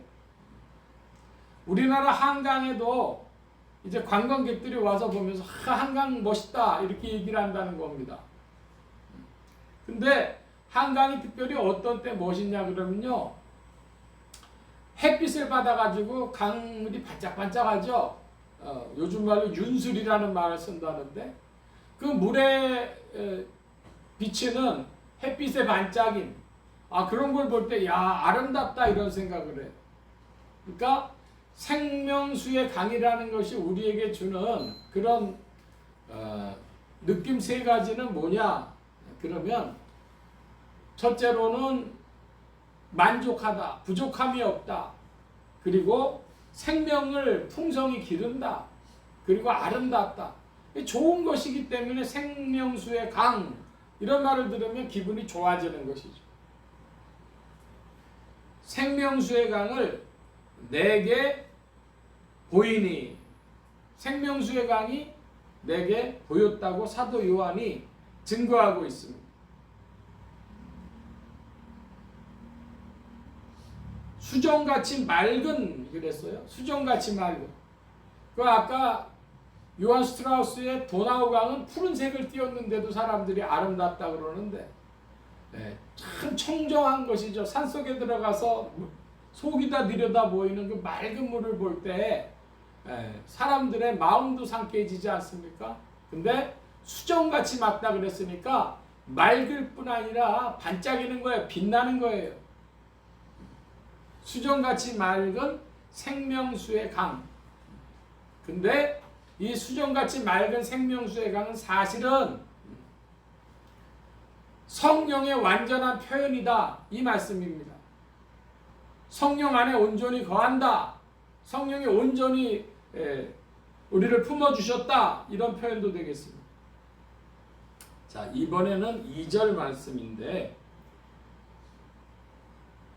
우리나라 한강에도 이제 관광객들이 와서 보면서 한강 멋있다 이렇게 얘기를 한다는 겁니다. 근데 한강이 특별히 어떤 때 멋있냐 그러면요, 햇빛을 받아가지고 강물이 반짝반짝하죠. 요즘 말로 윤술이라는 말을 쓴다는데, 그 물에 비치는 햇빛의 반짝임, 그런 걸 볼 때 야 아름답다 이런 생각을 해요. 그러니까 생명수의 강이라는 것이 우리에게 주는 그런 느낌 세 가지는 뭐냐 그러면, 첫째로는 만족하다, 부족함이 없다, 그리고 생명을 풍성히 기른다, 그리고 아름답다. 좋은 것이기 때문에 생명수의 강 이런 말을 들으면 기분이 좋아지는 것이죠. 생명수의 강을 내게 보이니, 생명수의 강이 내게 보였다고 사도 요한이 증거하고 있습니다. 수정같이 맑은 그랬어요. 수정같이 맑은. 그 아까 요한 스트라우스의 도나우강은 푸른색을 띄었는데도 사람들이 아름답다 그러는데, 참 청정한 것이죠. 산속에 들어가서 속이 다 들여다 보이는 그 맑은 물을 볼 때 사람들의 마음도 상쾌해지지 않습니까? 근데 수정같이 맑다 그랬으니까 맑을 뿐 아니라 반짝이는 거예요. 빛나는 거예요. 수정같이 맑은 생명수의 강. 근데 이 수정같이 맑은 생명수의 강은 사실은 성령의 완전한 표현이다 이 말씀입니다. 성령 안에 온전히 거한다, 성령이 온전히 우리를 품어주셨다, 이런 표현도 되겠습니다. 자, 이번에는 2절 말씀인데,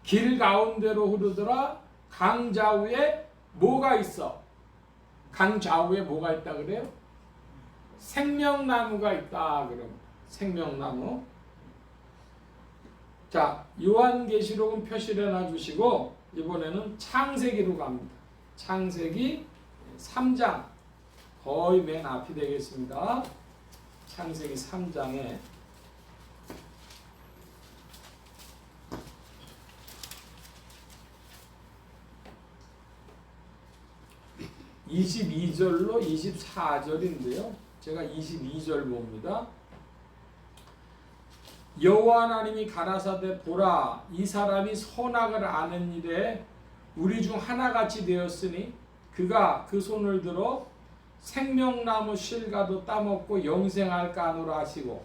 길 가운데로 흐르더라 강 좌우에 뭐가 있어? 강 좌우에 뭐가 있다 그래요? 생명나무가 있다 그럼 생명나무. 자, 요한계시록은 표시를 해놔주시고 이번에는 창세기로 갑니다. 창세기 3장 거의 맨 앞이 되겠습니다. 창세기 3장에 22절로 24절인데요. 제가 22절 봅니다. 여호와 하나님이 가라사대 보라, 이 사람이 선악을 아는 일에 우리 중 하나같이 되었으니 그가 그 손을 들어 생명나무 실과도 따먹고 영생할까 하노라 하시고,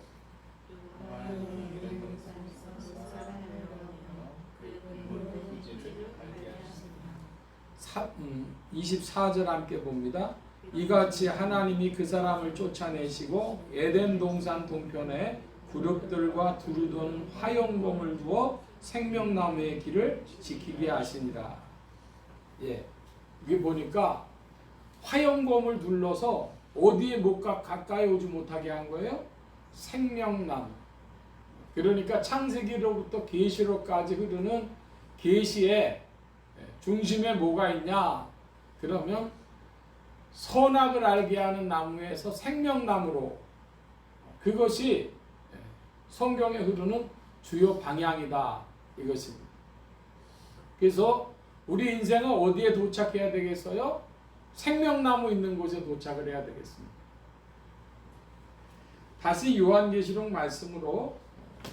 24절 함께 봅니다. 이같이 하나님이 그 사람을 쫓아내시고 에덴 동산 동편에 그룹들과 두루도는 화용검을 두어 생명나무의 길을 지키게 하시니라. 예, 여기 보니까 화영검을 둘러서 어디에 못 가까이 오지 못하게 한 거예요? 생명나무. 그러니까 창세기로부터 계시록까지 흐르는 계시의 중심에 뭐가 있냐? 그러면 선악을 알게 하는 나무에서 생명나무로, 그것이 성경에 흐르는 주요 방향이다, 이것입니다. 그래서 우리 인생은 어디에 도착해야 되겠어요? 생명나무 있는 곳에 도착을 해야 되겠습니다. 다시 요한계시록 말씀으로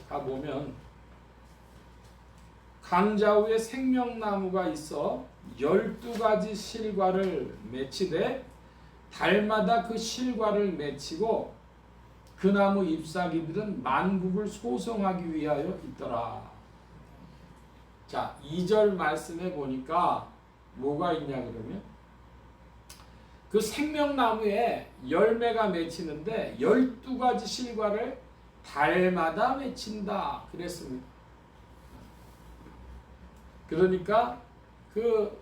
가보면 강좌우에 생명나무가 있어 12가지 실과를 맺히되 달마다 그 실과를 맺히고 그 나무 잎사귀들은 만국을 소성하기 위하여 있더라. 자, 2절 말씀에 보니까 뭐가 있냐 그러면 그 생명나무에 열매가 맺히는데 12가지 실과를 달마다 맺힌다 그랬습니다. 그러니까 그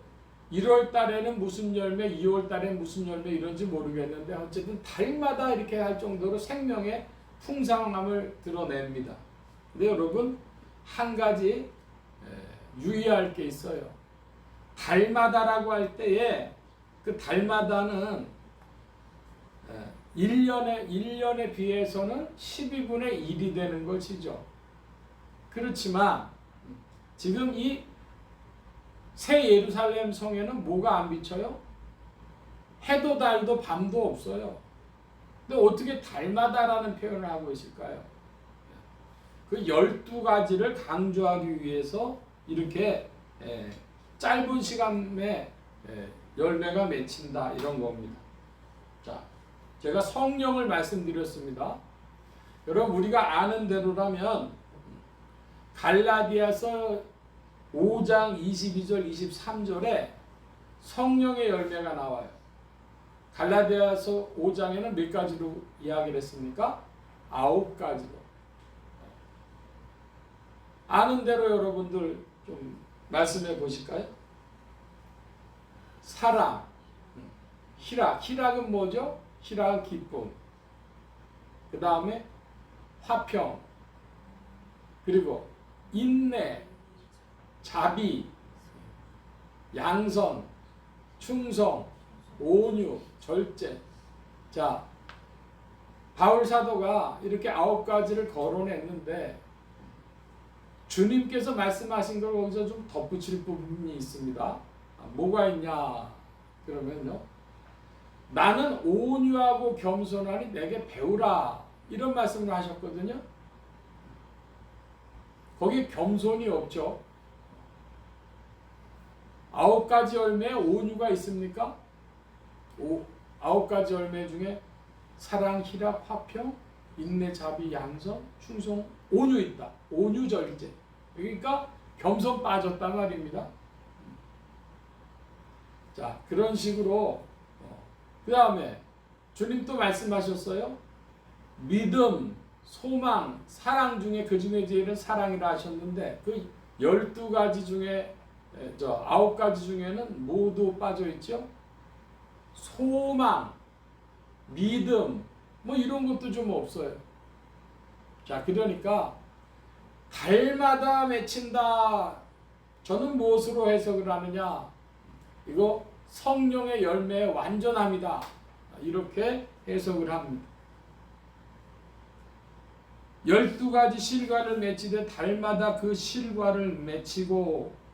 1월 달에는 무슨 열매, 2월 달에는 무슨 열매 이런지 모르겠는데 어쨌든 달마다 이렇게 할 정도로 생명의 풍성함을 드러냅니다. 근데 여러분 한 가지 유의할 게 있어요. 달마다라고 할 때에 그 달마다는 1년에 비해서는 12분의 1이 되는 것이죠. 그렇지만 지금 이 새 예루살렘 성에는 뭐가 안 비쳐요? 해도 달도 밤도 없어요. 근데 어떻게 달마다라는 표현을 하고 있을까요? 그 12가지를 강조하기 위해서 이렇게 짧은 시간에 열매가 맺힌다 이런 겁니다. 자, 제가 성령을 말씀드렸습니다. 여러분 우리가 아는 대로라면 갈라디아서 5장 22절 23절에 성령의 열매가 나와요. 갈라디아서 5장에는 몇 가지로 이야기를 했습니까? 9가지로. 아는 대로 여러분들 좀 말씀해 보실까요? 사랑, 희락은 뭐죠? 희락은 기쁨. 그 다음에 화평, 그리고 인내, 자비, 양선, 충성, 온유, 절제. 자, 바울 사도가 이렇게 9가지를 거론했는데 주님께서 말씀하신 걸 거기서 좀 덧붙일 부분이 있습니다. 뭐가 있냐? 그러면요. 나는 온유하고 겸손하니 내게 배우라. 이런 말씀을 하셨거든요. 거기 겸손이 없죠. 9가지 열매에 온유가 있습니까? 9가지 열매 중에 사랑, 희락, 화평, 인내, 자비, 양선, 충성, 온유 있다. 온유 절제. 그러니까 겸손 빠졌단 말입니다. 자, 그런 식으로 그 다음에 주님 또 말씀하셨어요. 믿음, 소망, 사랑 중에 그 중에 제일은 사랑이라 하셨는데 그 12가지 중에 9가지 중에는 모두 빠져 있죠. 소망, 믿음, 뭐 이런 것도 좀 없어요. 자, 그러니까 달마다 맺힌다. 저는 무엇으로 해석을 하느냐? 이거 성령의 열매의 완전함이다. 이렇게 해석을 합니다. 12가지 실과를 맺히되 달마다 그 실과를 맺히고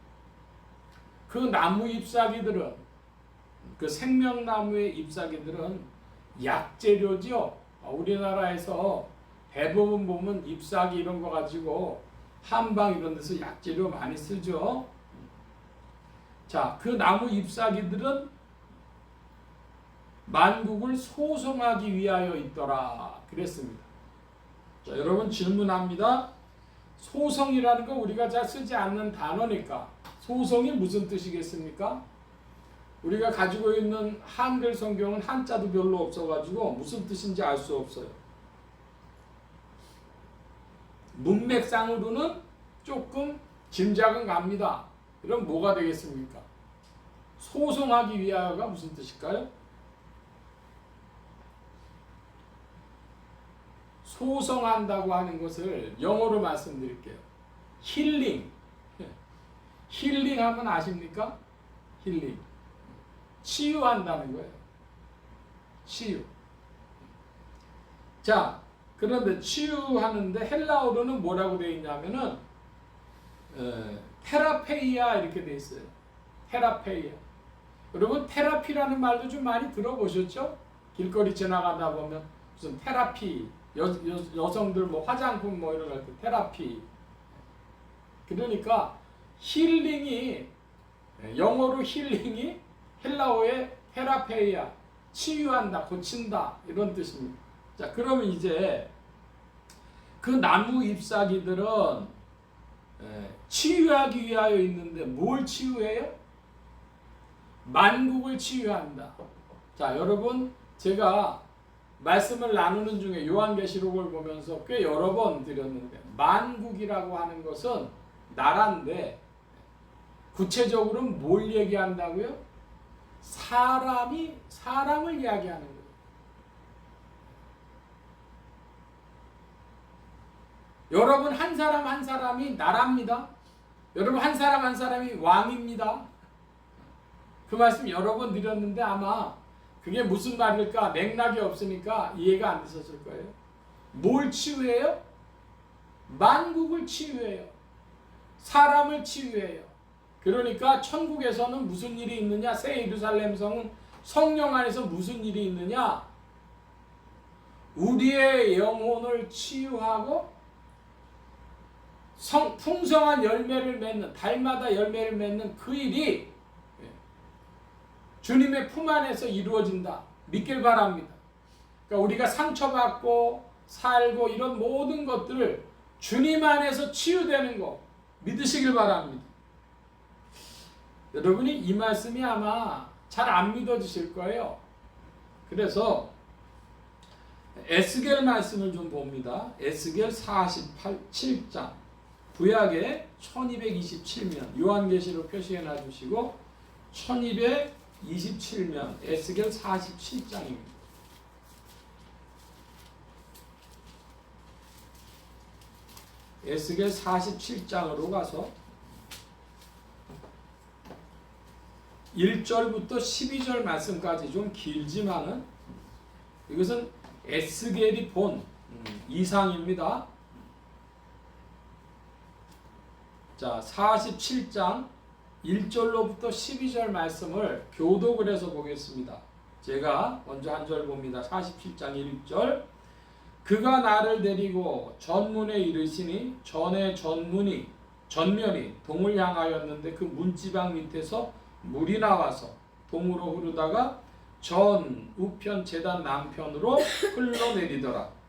그 나무 잎사귀들은 그 생명나무의 잎사귀들은 약재료죠. 우리나라에서 대부분 보면 잎사귀 이런 거 가지고 한방 이런 데서 약재료 많이 쓰죠. 자, 그 나무 잎사귀들은 만국을 소성하기 위하여 있더라 그랬습니다. 자, 여러분 질문합니다. 소성이라는 거 우리가 잘 쓰지 않는 단어니까 소성이 무슨 뜻이겠습니까? 우리가 가지고 있는 한글 성경은 한자도 별로 없어가지고 무슨 뜻인지 알 수 없어요. 문맥상으로는 조금 짐작은 갑니다. 그럼 뭐가 되겠습니까? 소성하기 위하여가 무슨 뜻일까요? 소성한다고 하는 것을 영어로 말씀드릴게요. 힐링. 힐링 하면 아십니까? 힐링. 치유한다는 거예요. 치유. 자, 그런데 치유하는데 헬라어로는 뭐라고 되어 있냐면은 테라페이아 이렇게 되어 있어요. 테라페이아. 여러분 테라피라는 말도 좀 많이 들어보셨죠? 길거리 지나가다 보면 무슨 테라피, 여성들 뭐 화장품 뭐 이런 거 할 때 테라피. 그러니까 힐링이, 영어로 힐링이 헬라어의 테라페이아, 치유한다, 고친다 이런 뜻입니다. 자, 그러면 이제 그 나무 잎사귀들은 치유하기 위하여 있는데 뭘 치유해요? 만국을 치유한다. 자, 여러분 제가 말씀을 나누는 중에 요한계시록을 보면서 꽤 여러 번 드렸는데 만국이라고 하는 것은 나라인데 구체적으로 뭘 얘기한다고요? 사람을 이야기하는 거예요. 여러분 한 사람 한 사람이 나라입니다. 여러분 한 사람 한 사람이 왕입니다. 그 말씀 여러 번 드렸는데 아마 그게 무슨 말일까 맥락이 없으니까 이해가 안 되셨을 거예요. 뭘 치유해요? 만국을 치유해요. 사람을 치유해요. 그러니까 천국에서는 무슨 일이 있느냐? 새 예루살렘 성은 성령 안에서 무슨 일이 있느냐? 우리의 영혼을 치유하고 풍성한 열매를 맺는, 달마다 열매를 맺는 그 일이 주님의 품 안에서 이루어진다. 믿길 바랍니다. 그러니까 우리가 상처받고 살고 이런 모든 것들을 주님 안에서 치유되는 거 믿으시길 바랍니다. 여러분이 이 말씀이 아마 잘 안 믿어지실 거예요. 그래서 에스겔 말씀을 좀 봅니다. 에스겔 47장 구약의 1227면 요한계시록 표시해 놔주시고 1227면 에스겔 47장입니다. 에스겔 47장으로 가서 1절부터 12절 말씀까지 좀 길지만은 이것은 에스겔이 본 이상입니다. 자, 47장 1절로부터 12절 말씀을 교독을 해서 보겠습니다. 제가 먼저 한 절 봅니다. 47장 1절 그가 나를 데리고 전문에 이르시니 전에 전면이 동을 향하였는데 그 문지방 밑에서 물이 나와서 동으로 흐르다가 전 우편 제단 남편으로 흘러내리더라.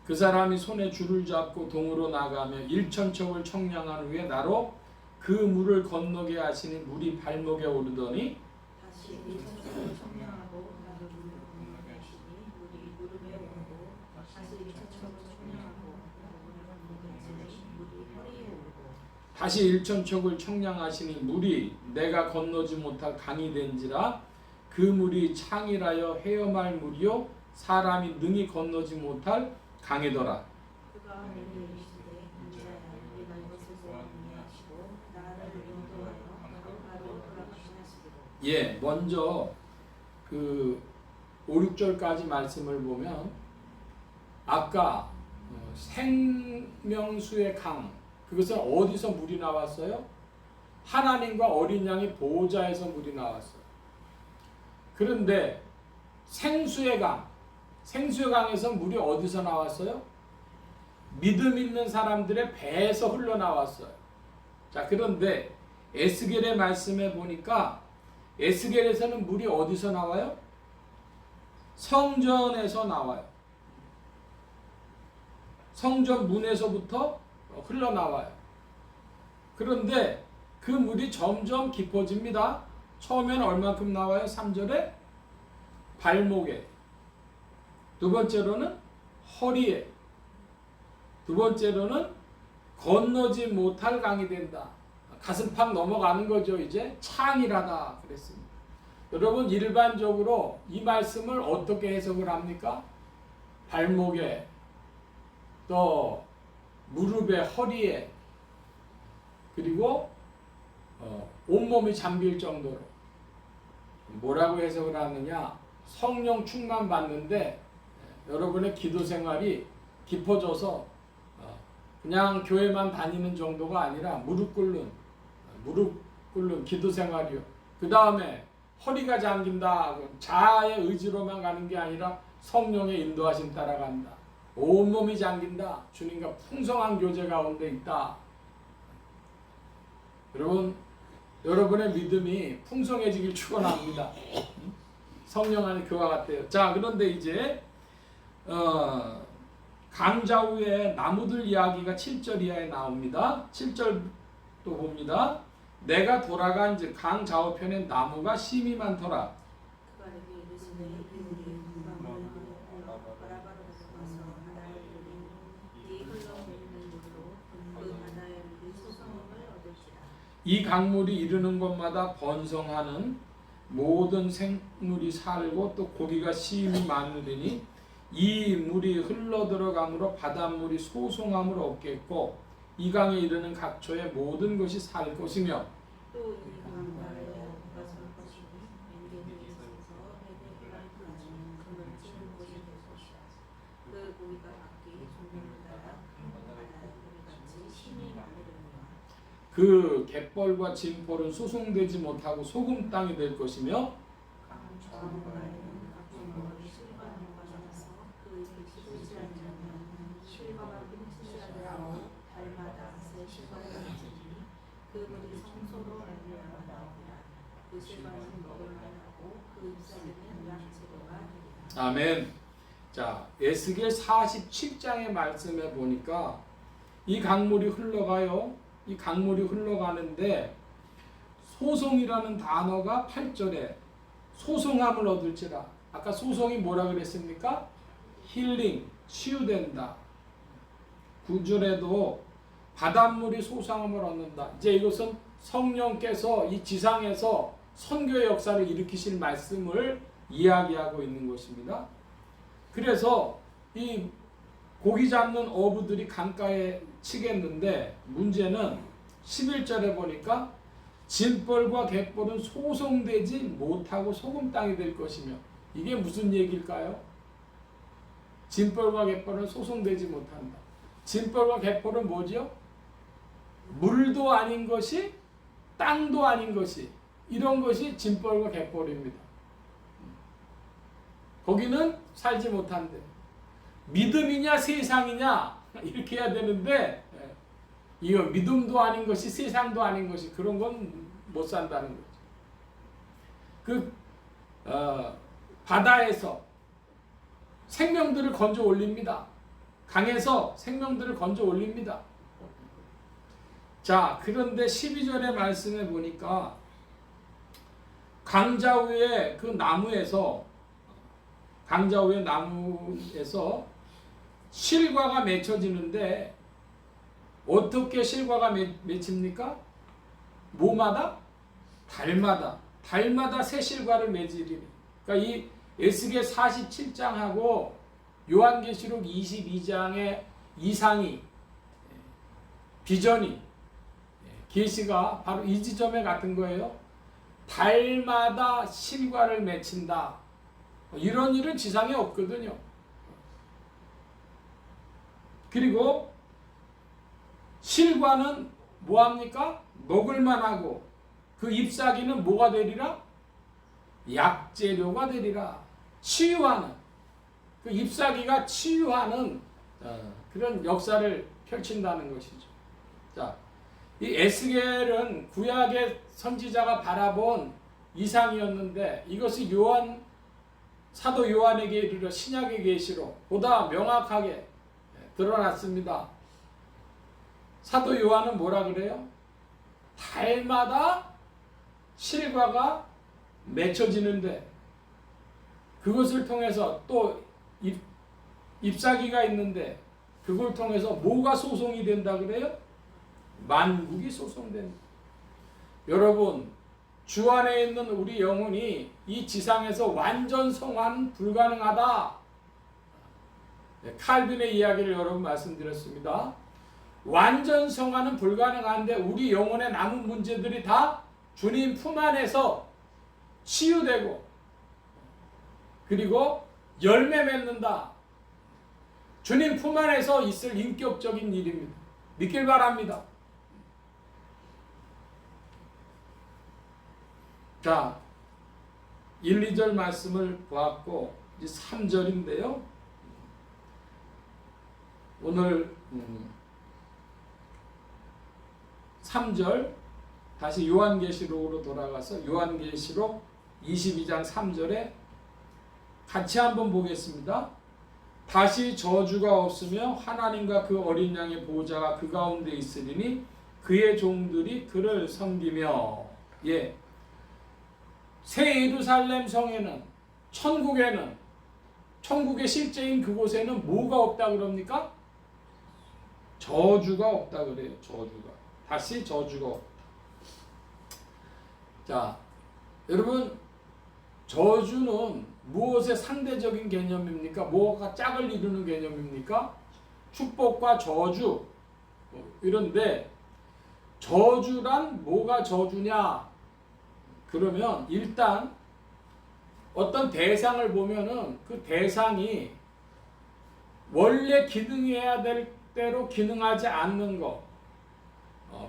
그 사람이 손에 줄을 잡고 동으로 나가며 일천척을 청량한 후에 나로 그 물을 건너게 하시니 물이 발목에 오르더니 다시 일천척을 청량하고 나를 물을 건너게 하시니 물이 무릎에 오르고 다시 일천척을 청량하고 물을 건너게 하시니 물이 허리에 오르고 다시 일천척을 청량하시니 물이 내가 건너지 못할 강이 된지라 그 물이 창이라여 헤엄할 물이요 사람이 능히 건너지 못할 강이더라. 그가 내게 이르시되 인자야 내가 이것을 보았느니 하시고 나를 인도하여 바로 오라고 하시니라. 예, 먼저 그 5, 6절까지 말씀을 보면 아까 생명수의 강 그것은 어디서 물이 나왔어요? 하나님과 어린 양의 보호자에서 물이 나왔어요. 그런데 생수의 강에서 물이 어디서 나왔어요? 믿음 있는 사람들의 배에서 흘러나왔어요. 자, 그런데 에스겔의 말씀에 보니까 에스겔에서는 물이 어디서 나와요? 성전에서 나와요. 성전 문에서부터 흘러나와요. 그런데 그 물이 점점 깊어집니다. 처음에는 얼만큼 나와요? 3절에 발목에, 두 번째로는 허리에, 두 번째로는 건너지 못할 강이 된다. 가슴팍 넘어가는 거죠. 이제 창이라다 그랬습니다. 여러분 일반적으로 이 말씀을 어떻게 해석을 합니까? 발목에 또 무릎에 허리에 그리고 온몸이 잠길 정도로 뭐라고 해석을 하느냐? 성령 충만 받는데 여러분의 기도 생활이 깊어져서 그냥 교회만 다니는 정도가 아니라 무릎 꿇는 기도 생활이요. 그 다음에 허리가 잠긴다. 자아의 의지로만 가는 게 아니라 성령의 인도하심 따라간다. 온몸이 잠긴다. 주님과 풍성한 교제 가운데 있다. 여러분, 여러분의 믿음이 풍성해지길 축원합니다. 성령 안에 그와 같아요. 자, 그런데 이제 강좌우의 나무들 이야기가 7절 이하에 나옵니다. 7절도 봅니다. 내가 돌아간 즉 강 좌우편에 나무가 심이 많더라. 이 강물이 이르는 곳마다 번성하는 모든 생물이 살고 또 고기가 심히 많으리니 이 물이 흘러들어가므로 바닷물이 소송함을 얻겠고 이 강에 이르는 각초의 모든 것이 살 것이며 또 이 강가에 고기가 설 것이니 맹견이 있어서 해대가 금을 찌는 곳이 될 것이라. 그 고기가 각기 종류를 따라 바다의 고기같이 심히 많으리라. 그 갯벌과 진폴은 소송되지 못하고 소금 땅이 될 것이며 강가에는 각종 먹이 실과가 나서 그 입이 시들지 않으면 실과가 끊기지 않으며 달마다 새 실과가 나지니 그 물이 성소로 말미암아 나오리라. 그 실과는 먹을 만하고 그 잎사귀는 양재료가 되리라. 아멘. 자, 에스겔 47장의 말씀에 보니까 이 강물이 흘러가요. 이 강물이 흘러가는데 소송이라는 단어가 8절에 소송함을 얻을지라. 아까 소송이 뭐라 그랬습니까? 힐링, 치유된다. 9절에도 바닷물이 소송함을 얻는다. 이제 이것은 성령께서 이 지상에서 선교의 역사를 일으키실 말씀을 이야기하고 있는 것입니다. 그래서 이 고기 잡는 어부들이 강가에 치겠는데 문제는 11절에 보니까 진벌과 갯벌은 소송되지 못하고 소금 땅이 될 것이며 이게 무슨 얘기일까요? 진벌과 갯벌은 소송되지 못한다. 진벌과 갯벌은 뭐죠? 물도 아닌 것이 땅도 아닌 것이 이런 것이 진벌과 갯벌입니다. 거기는 살지 못한대. 믿음이냐 세상이냐 이렇게 해야 되는데 이거 믿음도 아닌 것이 세상도 아닌 것이 그런 건 못 산다는 거죠. 그 바다에서 생명들을 건져 올립니다. 강에서 생명들을 건져 올립니다. 자, 그런데 12절의 말씀에 보니까 강좌우의 그 나무에서 실과가 맺혀지는데 어떻게 실과가 맺힙니까? 뭐마다? 달마다 새 실과를 맺으리니. 그러니까 이 에스겔 47장하고 요한계시록 22장의 이상이 비전이 계시가 바로 이 지점에 같은 거예요. 달마다 실과를 맺힌다. 이런 일은 지상에 없거든요. 그리고 실과는 뭐합니까? 먹을만하고 그 잎사귀는 뭐가 되리라? 약재료가 되리라. 치유하는 그 잎사귀가 치유하는 그런 역사를 펼친다는 것이죠. 자, 이 에스겔은 구약의 선지자가 바라본 이상이었는데 이것이 사도 요한에게 이르러 신약의 계시로 보다 명확하게 드러났습니다. 사도 요한은 뭐라 그래요? 달마다 실과가 맺혀지는데 그것을 통해서 또 잎사귀가 있는데 그걸 통해서 뭐가 소송이 된다 그래요? 만국이 소송된다. 여러분, 주 안에 있는 우리 영혼이 이 지상에서 완전 성화는 불가능하다. 칼빈의 이야기를 여러분 말씀드렸습니다. 완전 성화는 불가능한데 우리 영혼의 남은 문제들이 다 주님 품 안에서 치유되고 그리고 열매 맺는다. 주님 품 안에서 있을 인격적인 일입니다. 믿길 바랍니다. 자, 1, 2절 말씀을 보았고 이제 3절인데요. 오늘 3절 다시 요한계시록으로 돌아가서 요한계시록 22장 3절에 같이 한번 보겠습니다. 다시 저주가 없으며 하나님과 그 어린 양의 보호자가 그 가운데 있으리니 그의 종들이 그를 섬기며. 예, 새 예루살렘 성에는 천국의 실제인 그곳에는 뭐가 없다 그럽니까? 저주가 없다 그래요. 저주가. 다시 저주가 없다. 자, 여러분, 저주는 무엇의 상대적인 개념입니까? 뭐가 짝을 이루는 개념입니까? 축복과 저주. 이런데 저주란 뭐가 저주냐? 그러면 일단 어떤 대상을 보면은 그 대상이 원래 기능해야 될 대로 기능하지 않는 것,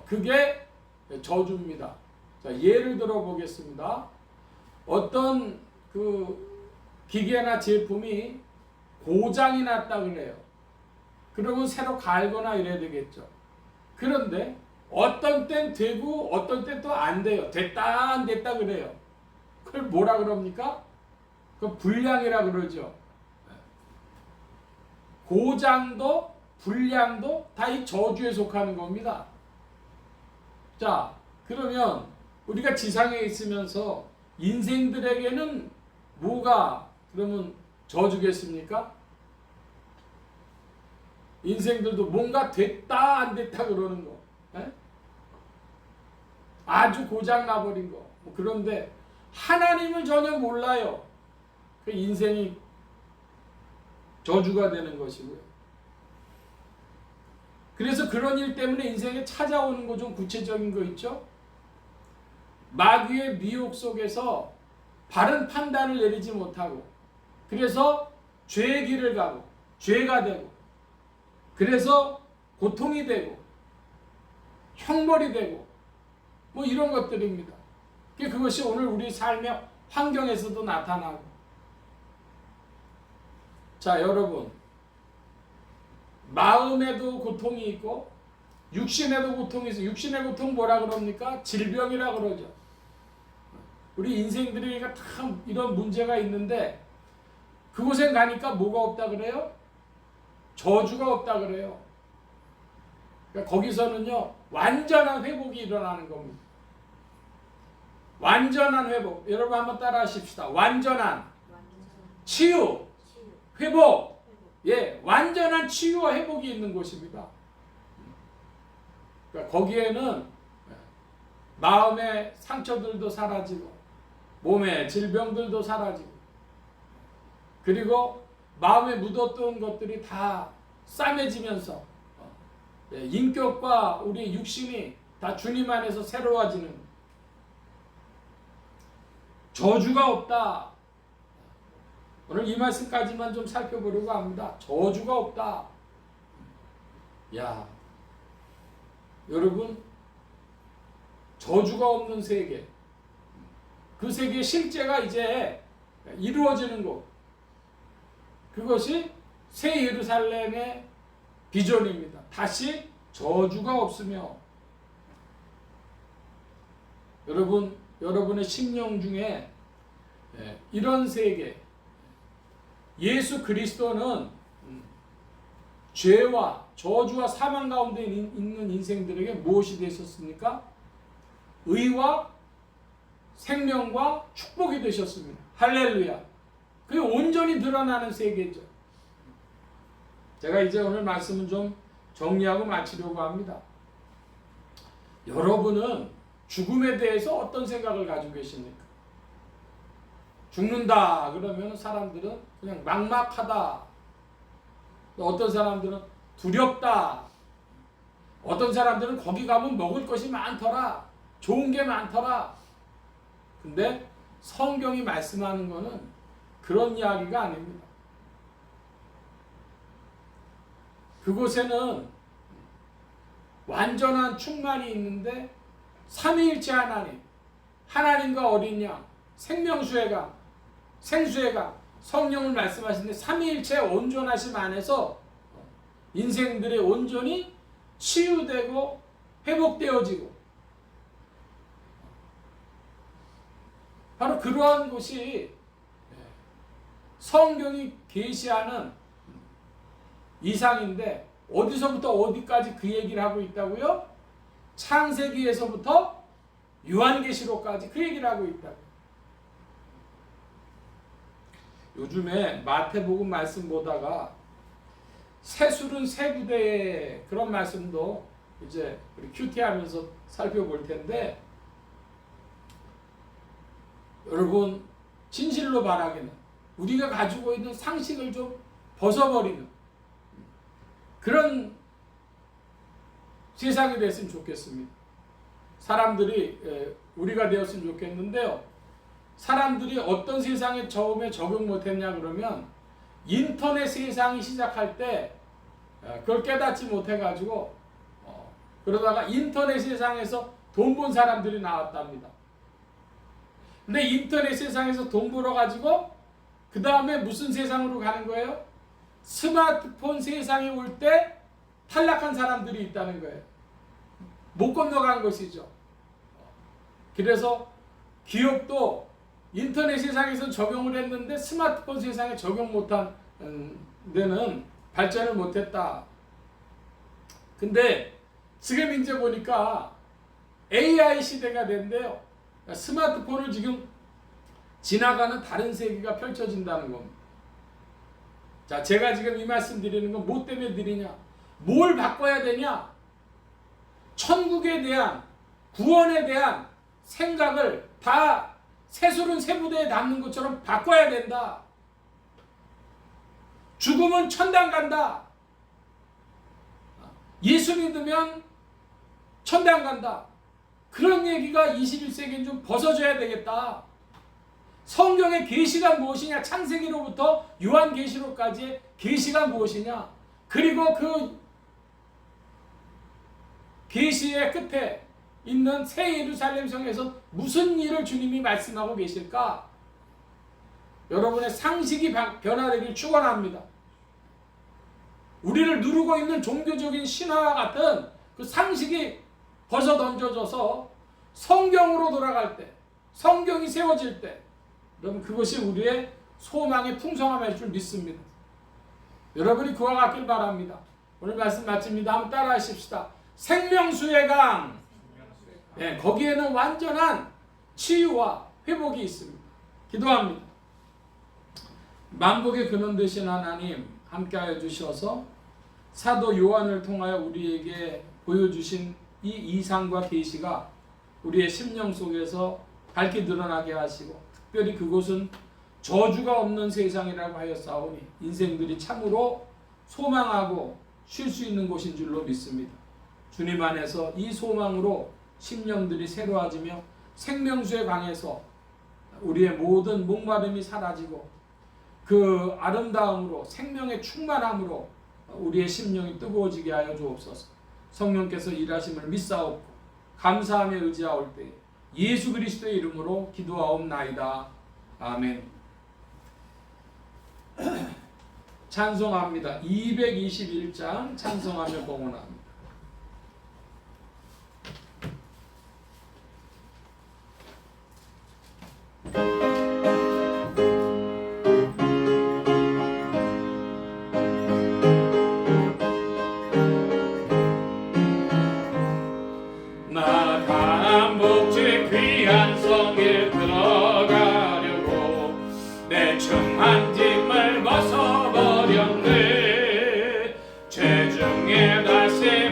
그게 저주입니다. 자, 예를 들어 보겠습니다. 어떤 그 기계나 제품이 고장이 났다 그래요. 그러면 새로 갈거나 이래야 되겠죠. 그런데 어떤 땐 되고 어떤 땐 또 안 돼요. 됐다 안 됐다 그래요. 그걸 뭐라 그럽니까? 그 불량이라 그러죠. 고장도 불량도 다 이 저주에 속하는 겁니다. 자, 그러면 우리가 지상에 있으면서 인생들에게는 뭐가 그러면 저주겠습니까? 인생들도 뭔가 됐다 안 됐다 그러는 거, 아주 고장 나버린 거. 그런데 하나님은 전혀 몰라요. 그 인생이 저주가 되는 것이고요. 그래서 그런 일 때문에 인생에 찾아오는 거 좀 구체적인 거 있죠? 마귀의 미혹 속에서 바른 판단을 내리지 못하고 그래서 죄의 길을 가고 죄가 되고 그래서 고통이 되고 형벌이 되고 뭐 이런 것들입니다. 그것이 오늘 우리 삶의 환경에서도 나타나고. 자, 여러분, 마음에도 고통이 있고 육신에도 고통이 있어요. 육신의 고통 뭐라 그럽니까? 질병이라 그러죠. 우리 인생들이 참 이런 문제가 있는데 그곳에 가니까 뭐가 없다 그래요? 저주가 없다 그래요. 그러니까 거기서는요 완전한 회복이 일어나는 겁니다. 완전한 회복. 여러분 한번 따라 하십시다. 완전한 치유, 회복. 예, 완전한 치유와 회복이 있는 곳입니다. 그러니까 거기에는 마음의 상처들도 사라지고 몸의 질병들도 사라지고 그리고 마음에 묻었던 것들이 다 싸매지면서 인격과 우리 육신이 다 주님 안에서 새로워지는. 저주가 없다. 오늘 이 말씀까지만 좀 살펴보려고 합니다. 저주가 없다. 야, 여러분, 저주가 없는 세계, 그 세계의 실제가 이제 이루어지는 곳, 그것이 새 예루살렘의 비전입니다. 다시 저주가 없으며. 여러분의 심령 중에 이런 세계, 예수 그리스도는 죄와 저주와 사망 가운데 있는 인생들에게 무엇이 되셨습니까? 의와 생명과 축복이 되셨습니다. 할렐루야. 그게 온전히 드러나는 세계죠. 제가 이제 오늘 말씀은 좀 정리하고 마치려고 합니다. 여러분은 죽음에 대해서 어떤 생각을 가지고 계십니까? 죽는다 그러면 사람들은 그냥 막막하다. 어떤 사람들은 두렵다. 어떤 사람들은 거기 가면 먹을 것이 많더라. 좋은 게 많더라. 근데 성경이 말씀하는 거는 그런 이야기가 아닙니다. 그곳에는 완전한 충만이 있는데 삼위일체 하나님, 하나님과 어린 양, 생명수의 강, 생수의 강, 성령을 말씀하시는데 삼위일체 온전하심 안에서 인생들이 온전히 치유되고 회복되어지고 바로 그러한 곳이 성경이 계시하는 이상인데 어디서부터 어디까지 그 얘기를 하고 있다고요? 창세기에서부터 요한계시록까지 그 얘기를 하고 있다고. 요즘에 마태복음 말씀 보다가 새술은 새 부대의 그런 말씀도 이제 우리 큐티하면서 살펴볼 텐데, 여러분 진실로 말하기는 우리가 가지고 있는 상식을 좀 벗어버리는 그런 세상이 됐으면 좋겠습니다. 사람들이 우리가 되었으면 좋겠는데요. 사람들이 어떤 세상에 처음에 적응 못했냐 그러면 인터넷 세상이 시작할 때 그걸 깨닫지 못해가지고 그러다가 인터넷 세상에서 돈 번 사람들이 나왔답니다. 근데 인터넷 세상에서 돈 벌어가지고 그 다음에 무슨 세상으로 가는 거예요? 스마트폰 세상에 올 때 탈락한 사람들이 있다는 거예요. 못 건너간 것이죠. 그래서 기업도 인터넷 세상에서 적용을 했는데 스마트폰 세상에 적용 못한 데는 발전을 못했다. 근데 지금 이제 보니까 AI 시대가 된대요. 스마트폰을 지금 지나가는 다른 세계가 펼쳐진다는 겁니다. 자, 제가 지금 이 말씀 드리는 건 뭐 때문에 드리냐? 뭘 바꿔야 되냐? 천국에 대한, 구원에 대한 생각을 다 새술은 새 부대에 담는 것처럼 바꿔야 된다. 죽으면 천당 간다. 예수 믿으면 천당 간다. 그런 얘기가 21세기엔 좀 벗어져야 되겠다. 성경의 계시가 무엇이냐? 창세기로부터 요한계시록까지의 계시가 무엇이냐? 그리고 그 계시의 끝에 있는 새 예루살렘 성에서 무슨 일을 주님이 말씀하고 계실까? 여러분의 상식이 변화되길 축원합니다. 우리를 누르고 있는 종교적인 신화와 같은 그 상식이 벗어 던져져서 성경으로 돌아갈 때, 성경이 세워질 때, 여러분 그것이 우리의 소망의 풍성함일 줄 믿습니다. 여러분이 그와 같길 바랍니다. 오늘 말씀 마칩니다. 한번 따라 하십시다. 생명수의 강. 네, 거기에는 완전한 치유와 회복이 있습니다. 기도합니다. 만복의 근원 되신 하나님 함께하여 주셔서 사도 요한을 통하여 우리에게 보여주신 이 이상과 계시가 우리의 심령 속에서 밝게 드러나게 하시고, 특별히 그곳은 저주가 없는 세상이라고 하였사오니 인생들이 참으로 소망하고 쉴 수 있는 곳인 줄로 믿습니다. 주님 안에서 이 소망으로 심령들이 새로워지며 생명수의 강에서 우리의 모든 목마름이 사라지고 그 아름다움으로 생명의 충만함으로 우리의 심령이 뜨거워지게 하여 주옵소서. 성령께서 일하심을 믿사옵고 감사하며 의지하올 때 예수 그리스도의 이름으로 기도하옵나이다. 아멘. 찬송합니다. 221장 찬송하며 봉헌합니다. 나 간암복지 귀한 성에 들어가려고 내 청한 짐을 벗어버렸네. 죄 중에 다시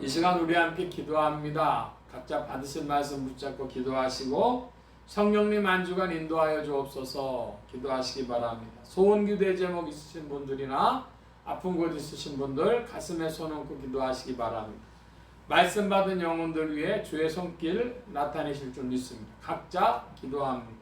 이 시간 우리 함께 기도합니다. 각자 받으신 말씀 붙잡고 기도하시고 성령님 한 주간 인도하여 주옵소서. 기도하시기 바랍니다. 소원기도의 제목 있으신 분들이나 아픈 곳 있으신 분들 가슴에 손 얹고 기도하시기 바랍니다. 말씀 받은 영혼들 위해 주의 손길 나타내실 줄 믿습니다. 각자 기도합니다.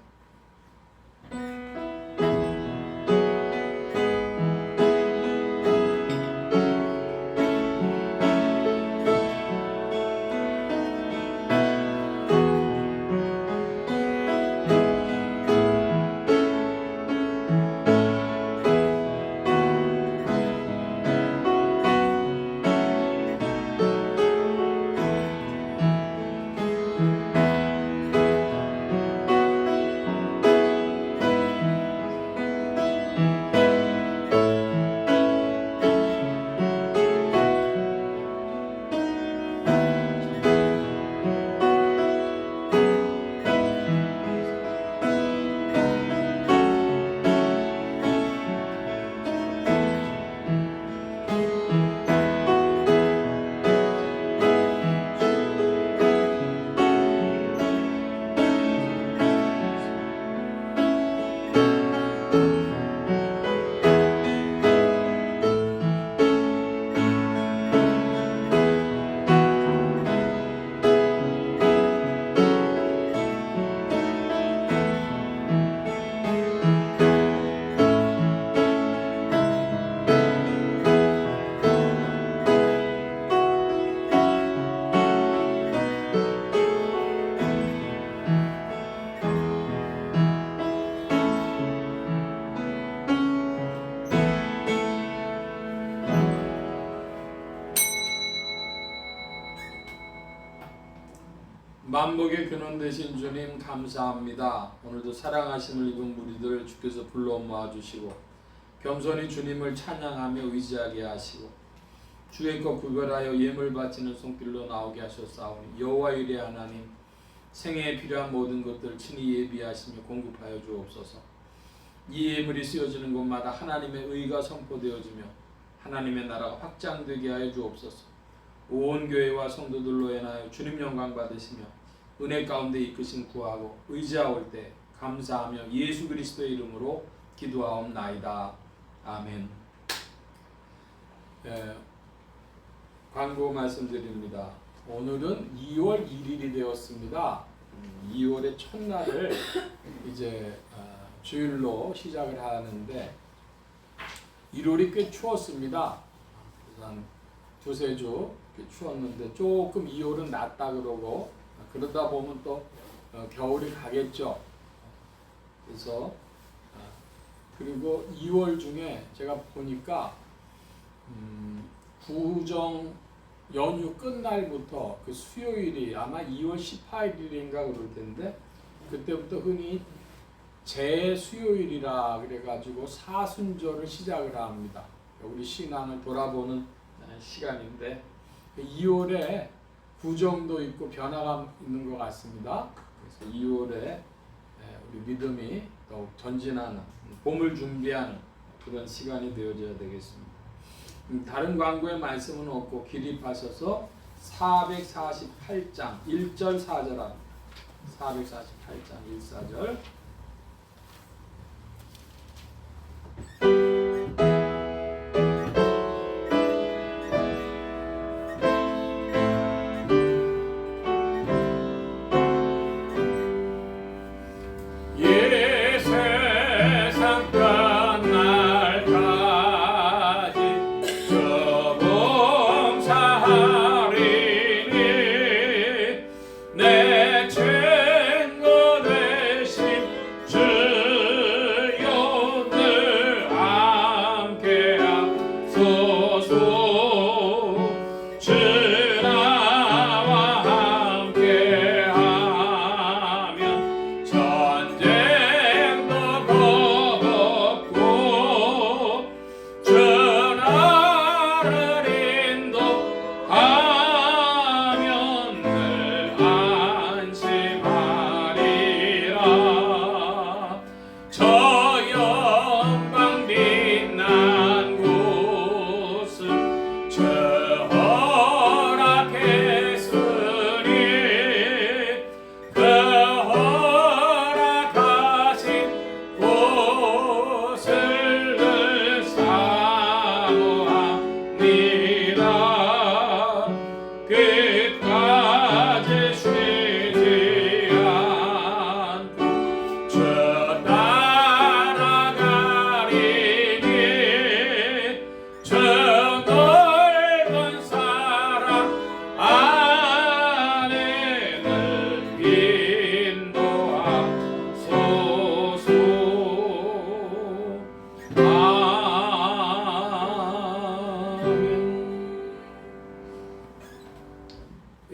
만복의 근원 되신 주님 감사합니다. 오늘도 사랑하심을 입은 무리들을 주께서 불러 모아주시고 겸손히 주님을 찬양하며 의지하게 하시고 주의 것 구별하여 예물 바치는 손길로 나오게 하셨사오니 여호와 이레 하나님 생애에 필요한 모든 것들을 친히 예비하시며 공급하여 주옵소서. 이 예물이 쓰여지는 곳마다 하나님의 의가 선포되어지며 하나님의 나라가 확장되게 하여 주옵소서. 온 교회와 성도들로 인하여 주님 영광 받으시며 은혜 가운데 이끄심 구하고 의지하올 때 감사하며 예수 그리스도의 이름으로 기도하옵나이다. 아멘. 광고 말씀드립니다. 오늘은 2월 1일이 되었습니다. 2월의 첫날을 이제 주일로 시작을 하는데 1월이 꽤 추웠습니다. 한 두세 주 추웠는데 조금 2월은 낫다 그러고 그러다 보면 또 겨울이 가겠죠. 그래서 그리고 2월 중에 제가 보니까 구정 연휴 끝날부터 그 수요일이 아마 2월 18일인가 그럴 텐데 그때부터 흔히 재수요일이라 그래가지고 사순절을 시작을 합니다. 우리 신앙을 돌아보는 시간인데 2월에 구정도 있고 변화가 있는 것 같습니다. 그래서 2월에 우리 믿음이 더욱 전진하는 봄을 준비하는 그런 시간이 되어져야 되겠습니다. 다른 광고의 말씀은 없고 기립하셔서 448장 1절 4절합니다. 448장 1, 4절 내 증거 되신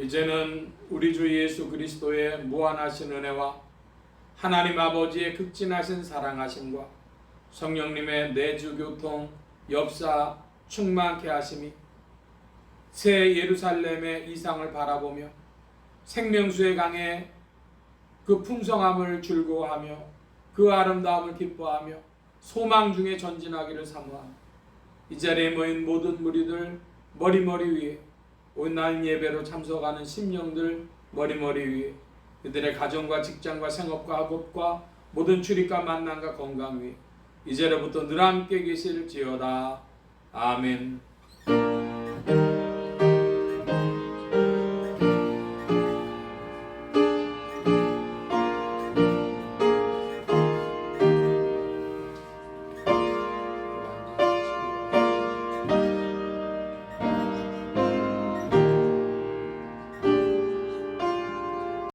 이제는 우리 주 예수 그리스도의 무한하신 은혜와 하나님 아버지의 극진하신 사랑하심과 성령님의 내주 교통 역사 충만케 하심이 새 예루살렘의 이상을 바라보며 생명수의 강에 그 풍성함을 즐거워하며 그 아름다움을 기뻐하며 소망 중에 전진하기를 사모하며 이 자리에 모인 모든 무리들 머리머리 위에 오늘 예배로 참석하는 심령들 머리머리 위에 그들의 가정과 직장과 생업과 학업과 모든 출입과 만남과 건강 위에 이제로부터 늘 함께 계실지어다. 아멘.